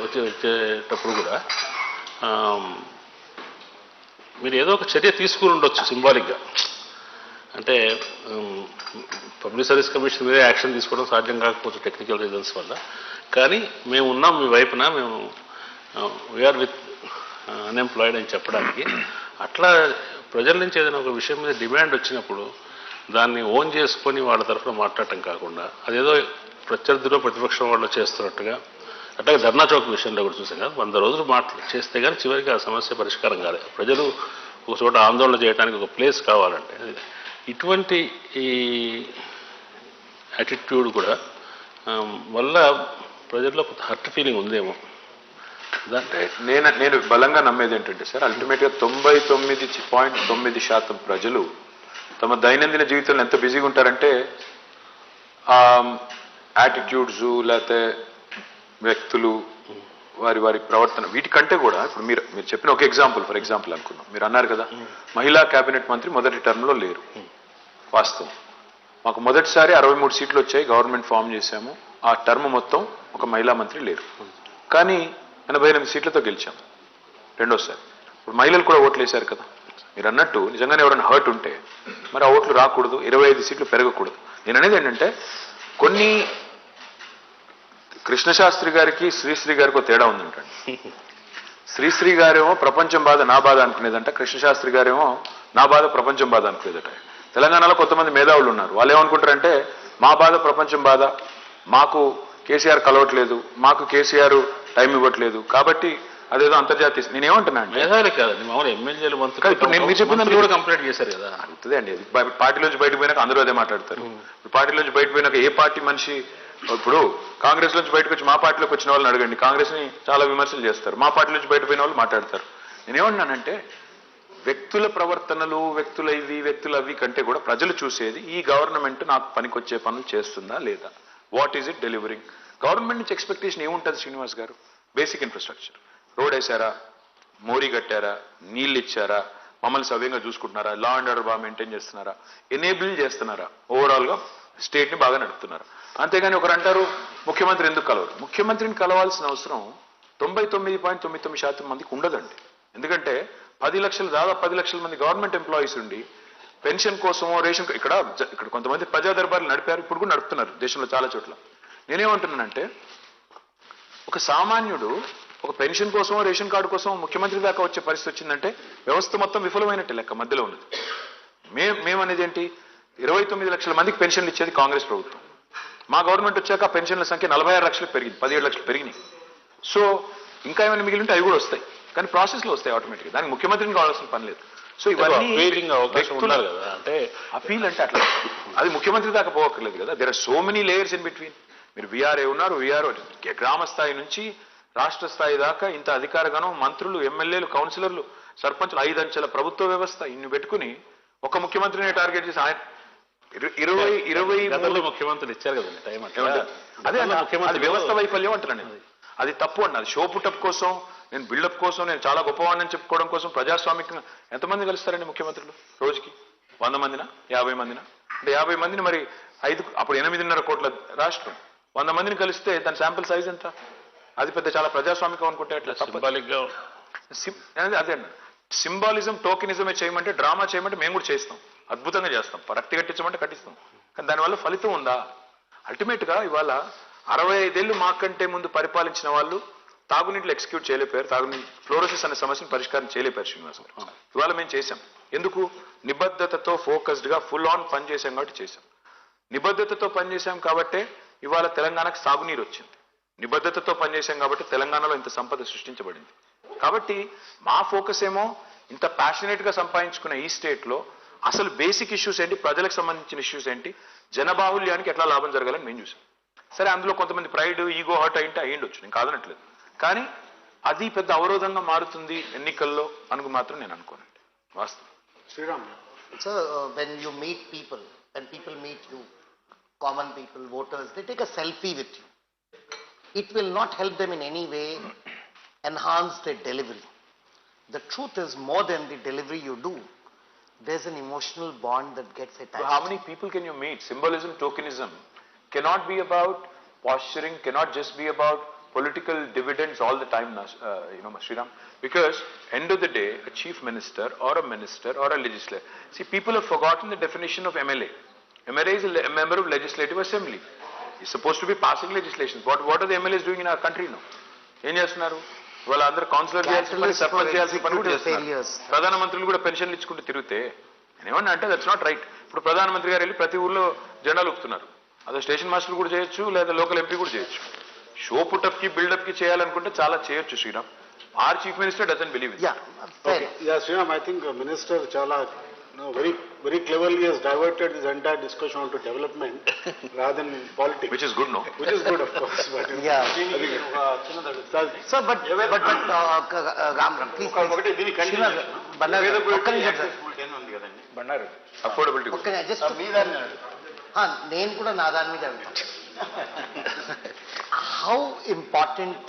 C: వచ్చేటప్పుడు కూడా మీరు ఏదో ఒక చర్య తీసుకుని ఉండొచ్చు సింబాలిక్గా. అంటే పబ్లిక్ సర్వీస్ కమిషన్ మీదే యాక్షన్ తీసుకోవడం సాధ్యం కాకపోవచ్చు టెక్నికల్ రీజన్స్ వల్ల. కానీ మేము ఉన్నాం మీ వైపున, మేము వీఆర్ విత్ అన్ఎంప్లాయిడ్ అని చెప్పడానికి. అట్లా ప్రజల నుంచి ఏదైనా ఒక విషయం మీద డిమాండ్ వచ్చినప్పుడు దాన్ని ఓన్ చేసుకొని వాళ్ళ తరఫున మాట్లాడటం కాకుండా అదేదో ప్రత్యర్థిలో ప్రతిపక్షం వాళ్ళు చేస్తున్నట్టుగా, అట్లాగే ధర్నా చౌక్ విషయంలో కూడా చూసాం కదా, 100 రోజులు చేస్తే కానీ చివరికి ఆ సమస్య పరిష్కారం కాలేదు. ప్రజలు ఒక చోట ఆందోళన చేయడానికి ఒక ప్లేస్ కావాలంటే ఇటువంటి ఈ యాటిట్యూడ్ కూడా వల్ల ప్రజల్లో కొంత హర్ట్ ఫీలింగ్ ఉందేమో.
A: అంటే నేను బలంగా నమ్మేది ఏంటంటే సార్, అల్టిమేట్గా 99.9% ప్రజలు తమ దైనందిన జీవితంలో ఎంత బిజీగా ఉంటారంటే యాటిట్యూడ్స్ లేకపోతే వ్యక్తులు వారి ప్రవర్తన వీటికంటే కూడా ఇప్పుడు మీరు చెప్పిన ఒక ఫర్ ఎగ్జాంపుల్ అనుకున్నాం. మీరు అన్నారు కదా మహిళా కేబినెట్ మంత్రి మొదటి టర్మ్లో లేరు. వాస్తవం, మాకు మొదటిసారి 63 సీట్లు వచ్చాయి, గవర్నమెంట్ ఫామ్ చేశాము. ఆ టర్మ్ మొత్తం ఒక మహిళా మంత్రి లేరు. కానీ 88 సీట్లతో గెలిచాం రెండోసారి. ఇప్పుడు మహిళలు కూడా ఓట్లు వేశారు కదా. మీరు అన్నట్టు నిజంగానే ఎవరైనా హర్ట్ ఉంటే మరి ఆ ఓట్లు రాకూడదు, 25 సీట్లు పెరగకూడదు. నేను అనేది ఏంటంటే కొన్ని కృష్ణశాస్త్రి గారికి శ్రీశ్రీ గారికి ఒక తేడా ఉందంటండి. శ్రీశ్రీ గారేమో ప్రపంచం బాధ నా బాధ అనుకునేదంట, కృష్ణశాస్త్రి గారేమో నా బాధ ప్రపంచం బాధ అనుకునేదట. తెలంగాణలో కొంతమంది మేధావులు ఉన్నారు, వాళ్ళు ఏమనుకుంటారంటే మా బాధ ప్రపంచం బాధ, మాకు కేసీఆర్ కలవట్లేదు, మాకు కేసీఆర్ టైం ఇవ్వట్లేదు, కాబట్టి అదేదో అంతర్జాతీయ. నేనేమంటున్నా అంటే
C: మేధావులే కాదండి, మామూలు ఎమ్మెల్యేలు మంత్రులు
A: ఇప్పుడు నేను మీరు చెప్పిన
C: మంత్రులు కూడా కంప్లైంట్ చేశారు కదా.
A: అవుతుంది అండి, అది పార్టీలోంచి బయటకు పోయినాక అందరూ అదే మాట్లాడతారు. ఇప్పుడు పార్టీలోంచి బయటకు పోయినాక ఏ పార్టీ మనిషి, ఇప్పుడు కాంగ్రెస్ నుంచి బయటకు వచ్చి మా పార్టీలోకి వచ్చిన వాళ్ళని అడగండి, కాంగ్రెస్ ని చాలా విమర్శలు చేస్తారు, మా పార్టీ నుంచి బయట పోయిన వాళ్ళు మాట్లాడతారు. నేనేమన్నానంటే వ్యక్తుల ప్రవర్తనలు, వ్యక్తుల ఇవి వ్యక్తుల అవి కంటే కూడా ప్రజలు చూసేది ఈ గవర్నమెంట్ నాకు పనికొచ్చే పనులు చేస్తుందా లేదా, what is it delivering. Government నుంచి ఎక్స్పెక్టేషన్ ఏముంటుంది శ్రీనివాస్ గారు? బేసిక్ ఇన్ఫ్రాస్ట్రక్చర్, రోడ్ వేసారా, మోరీ కట్టారా, నీళ్ళు ఇచ్చారా, మమ్మల్ని సవ్యంగా చూసుకుంటున్నారా, లా అండ్ ఆర్డర్ బాగా మెయింటైన్ చేస్తున్నారా, ఎనేబుల్ చేస్తున్నారా, ఓవరాల్ గా స్టేట్ ని బాగా నడుపుతున్నారా. అంతేగాని ఒకరు అంటారు ముఖ్యమంత్రి ఎందుకు కలవరు. ముఖ్యమంత్రిని కలవాల్సిన అవసరం 99.99% మందికి ఉండదండి. ఎందుకంటే 10 లక్షలు, దాదాపు 10 లక్షల మంది గవర్నమెంట్ ఎంప్లాయీస్ ఉండి పెన్షన్ కోసమో రేషన్, ఇక్కడ కొంతమంది ప్రజా దర్బార్లు నడిపారు, ఇప్పుడు కూడా నడుపుతున్నారు దేశంలో చాలా చోట్ల. నేనేమంటున్నానంటే ఒక సామాన్యుడు ఒక పెన్షన్ కోసమో రేషన్ కార్డు కోసమో ముఖ్యమంత్రి దాకా వచ్చే పరిస్థితి వచ్చిందంటే వ్యవస్థ మొత్తం విఫలమైనట్టే లెక్క, మధ్యలో ఉన్నది. మేమనేది ఏంటి, 29 లక్షల మందికి పెన్షన్లు ఇచ్చేది కాంగ్రెస్ ప్రభుత్వం. మా గవర్నమెంట్ వచ్చాక పెన్షన్ల సంఖ్య 46 లక్షలకు పెరిగింది, 17 లక్షలు పెరిగినాయి. సో ఇంకా ఏమైనా మిగిలి ఉంటే అవి కూడా వస్తాయి, కానీ ప్రాసెస్లో వస్తాయి ఆటోమేటిక్గా, దానికి ముఖ్యమంత్రిని కావాల్సిన పని లేదు. సో ఇవన్నీ
C: అవకాశం ఉండాలి కదా, అంటే
A: అపీల్ అంటే అట్లా అది ముఖ్యమంత్రి దాకా పోవక్కర్లేదు కదా. There are so many layers in between. మీరు వీఆర్ఏ ఉన్నారు, వీఆర్ఓ గ్రామ స్థాయి నుంచి రాష్ట్ర స్థాయి దాకా ఇంత అధికారగణం, మంత్రులు, ఎమ్మెల్యేలు, కౌన్సిలర్లు, సర్పంచులు, 5 అంచెల ప్రభుత్వ వ్యవస్థ, ఇన్ని పెట్టుకుని ఒక ముఖ్యమంత్రిని టార్గెట్ చేసి ఆయన 23
C: ముఖ్యమంత్రులు ఇచ్చారు కదండి టైం.
A: అదే అది వ్యవస్థ వైఫల్యం అంటున్నాను. అది తప్పు అండి. అది షో పుటప్ కోసం, నేను బిల్డప్ కోసం, నేను చాలా గొప్పవాడిని చెప్పుకోవడం కోసం ప్రజాస్వామికంగా ఎంతమంది కలుస్తారండి ముఖ్యమంత్రులు రోజుకి? 100 మందినా, 50 మందినా? అంటే 50 మందిని మరి 5, అప్పుడు 8.5 కోట్ల రాష్ట్రం, 100 మందిని కలిస్తే దాని శాంపుల్ సైజ్ ఎంత? అది పెద్ద చాలా ప్రజాస్వామికం అనుకుంటే అట్లా
C: సింబాలిక్ గా
A: అదే అండి. సింబాలిజం, టోకెనిజమే చేయమంటే, డ్రామా చేయమంటే మేము కూడా చేస్తాం, అద్భుతంగా చేస్తాం. రక్తి కట్టించమంటే కట్టిస్తాం, కానీ దానివల్ల ఫలితం ఉందా? అల్టిమేట్ గా ఇవాళ 65 ఏళ్ళు మాకంటే ముందు పరిపాలించిన వాళ్ళు తాగునీటిలో ఎగ్జిక్యూట్ చేయలేపారు, తాగునీటి ఫ్లోరోసిస్ అనే సమస్యను పరిష్కారం చేయలేపారు శ్రీనివాస్ గారు. ఇవాళ మేము చేశాం. ఎందుకు? నిబద్ధతతో ఫోకస్డ్ గా ఫుల్ ఆన్ పని చేశాం కాబట్టి చేశాం. నిబద్ధతతో పనిచేశాం కాబట్టే ఇవాళ తెలంగాణకు సాగునీరు వచ్చింది. నిబద్ధతతో పనిచేశాం కాబట్టి తెలంగాణలో ఇంత సంపద సృష్టించబడింది. కాబట్టి మా ఫోకస్ ఏమో ఇంత ప్యాషనేట్ గా సంపాదించుకున్న ఈ స్టేట్ లో అసలు బేసిక్ ఇష్యూస్ ఏంటి, ప్రజలకు సంబంధించిన ఇష్యూస్ ఏంటి, జనబాహుల్యానికి ఎట్లా లాభం జరగాలని మేము చూసాం. సరే, అందులో కొంతమంది ప్రైడ్, ఈగో హర్ట్ అయ్యిండొచ్చు, నేను కాదనట్లేదు, కానీ అది పెద్ద అవరోధంగా మారుతుంది ఎన్నికల్లో అనుకు మాత్రం నేను అనుకోనండి, వాస్తవం.
B: Sriram.
D: So, when you meet people, when people meet you, common people, voters, they take a selfie with you. It will not help them in any way enhance their delivery. The truth is, more than the delivery you do, there's an emotional bond that gets attached.
A: So how many people can you meet? Symbolism, tokenism cannot be about posturing, cannot just be about political dividends all the time, Sriram. Because end of the day, a chief minister or a minister or a legislator. See, people have forgotten the definition of MLA. MLA is a member of Legislative Assembly. He's supposed to be passing legislation. What are the MLAs doing in our country now? ఏం చేస్తున్నారు? వాళ్ళందరూ కౌన్సిలర్ చేయాల్సిన పని, సర్పంచ్ చేయాల్సిన పని కూడా చేస్తున్నారు. ప్రధానమంత్రులు కూడా పెన్షన్లు ఇచ్చుకుంటూ తిరిగితే నేనేమన్నా అంటే దట్స్ నాట్ రైట్. ఇప్పుడు ప్రధానమంత్రి గారు వెళ్ళి ప్రతి ఊర్లో జెండాలు ఊపుతున్నారు. అదే స్టేషన్ మాస్టర్ కూడా చేయొచ్చు, లేదా లోకల్ ఎంపీ కూడా చేయొచ్చు. షో పుటప్ కి, బిల్డప్ కి చేయాలనుకుంటే చాలా చేయొచ్చు Sriram. Our chief minister doesn't believe it.
D: Yeah, fair.
B: Yeah, Sriram, I think Minister Chala very, very cleverly has diverted this entire discussion onto development rather than politics.
A: Which is good, no?
B: Which is good, of course. But
D: Yeah. Sir, but Ram, please.
A: Affordability.
D: Okay, just నేను కూడా నా దాని మీద how important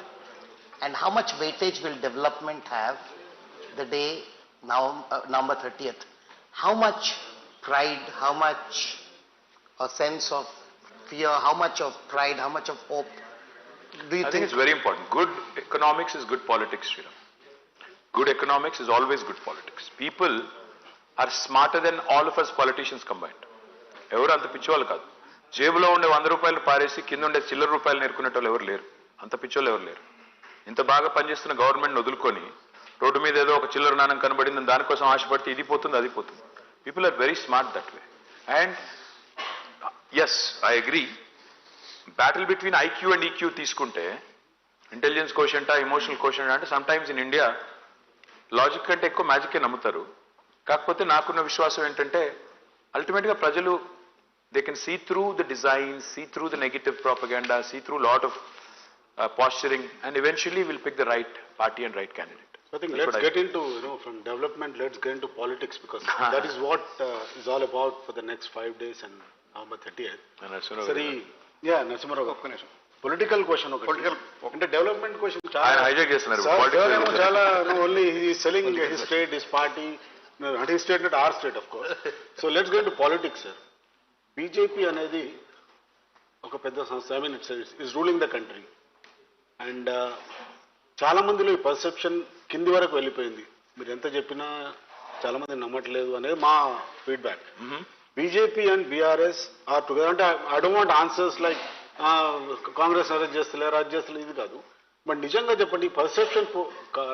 D: and how much weightage will development have the day now November 30th? How much pride, how much a sense of fear, how much of pride, how much of hope do you
A: I think it's very important. Good economics is good politics, Sriram. Good economics is always good politics. People are smarter than all of us politicians combined. ఎవరు అంత పిచ్చోళ్ళు కాదు. జేబులో ఉండే 100 రూపాయలు పారేసి కింద ఉండే చిల్లర రూపాయలు నేర్చుకునేటోళ్ళు ఎవరు లేరు. అంత పిచ్చోళ్ళు ఎవరు లేరు. ఇంత బాగా పనిచేస్తున్న గవర్నమెంట్ వదులుకొని రోడ్డు మీద ఏదో ఒక చిల్లర నాణం కనబడింది, దానికోసం ఆశపడితే ఇది పోతుంది, అది పోతుంది. People are very smart that way. And yes, I agree, battle between IQ and EQ తీసుకుంటే ఇంటెలిజెన్స్ కోషంటా ఎమోషనల్ కోషంటా అంటే sometimes in India logic కంటే ఎక్కువ మ్యాజిక్కే నమ్ముతారు. కాకపోతే నాకున్న విశ్వాసం ఏంటంటే అల్టిమేట్గా ప్రజలు they can see through the design, see through the negative propaganda, see through lot of posturing, and eventually we'll pick the right party and right candidate.
B: I think let's get into, from development, let's get into politics, because that is what is all about for the next 5 days and November 30th. Sorry, yeah, Narasimharao. Political question. Political. And the development question.
A: I hijack చేస్తున్నారు.
B: Only he is selling his state, his party, not his state, not our state, of course. So let's get into politics, sir. BJP అనేది ఒక పెద్ద సంస్థ. I mean, it's ruling the country. And చాలా మందిలో ఈ పర్సెప్షన్ కింది వరకు వెళ్ళిపోయింది. మీరు ఎంత చెప్పినా చాలా మంది నమ్మట్లేదు అనేది మా feedback. BJP and BRS are together అంటే I don't want answers like Congress arrest చేస్తలేరు, అది చేస్తలేదు, ఇది కాదు. బట్ నిజంగా చెప్పండి, ఈ పర్సెప్షన్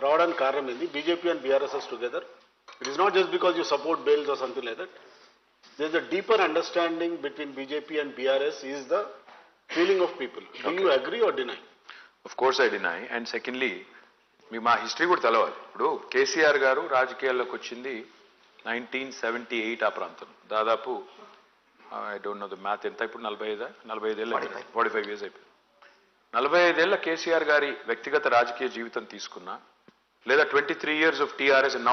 B: రావడానికి కారణం ఏంది? BJP and BRS together, it is not just because you support bails or something like that. There is a deeper understanding between BJP and BRS is the feeling of people. Do you agree or deny?
A: Of course I deny. And secondly, మా హిస్టరీ కూడా తెలవాలి. ఇప్పుడు కేసీఆర్ గారు రాజకీయాల్లోకి వచ్చింది 1978 ఆ ప్రాంతం. దాదాపు I don't know the math ఎంత, ఇప్పుడు 45 ఏళ్ళు 45 ఇయర్స్ అయిపోయింది. 45 ఏళ్ల కేసీఆర్ గారి వ్యక్తిగత రాజకీయ జీవితం తీసుకున్నా, లేదా 23 years of TRS and now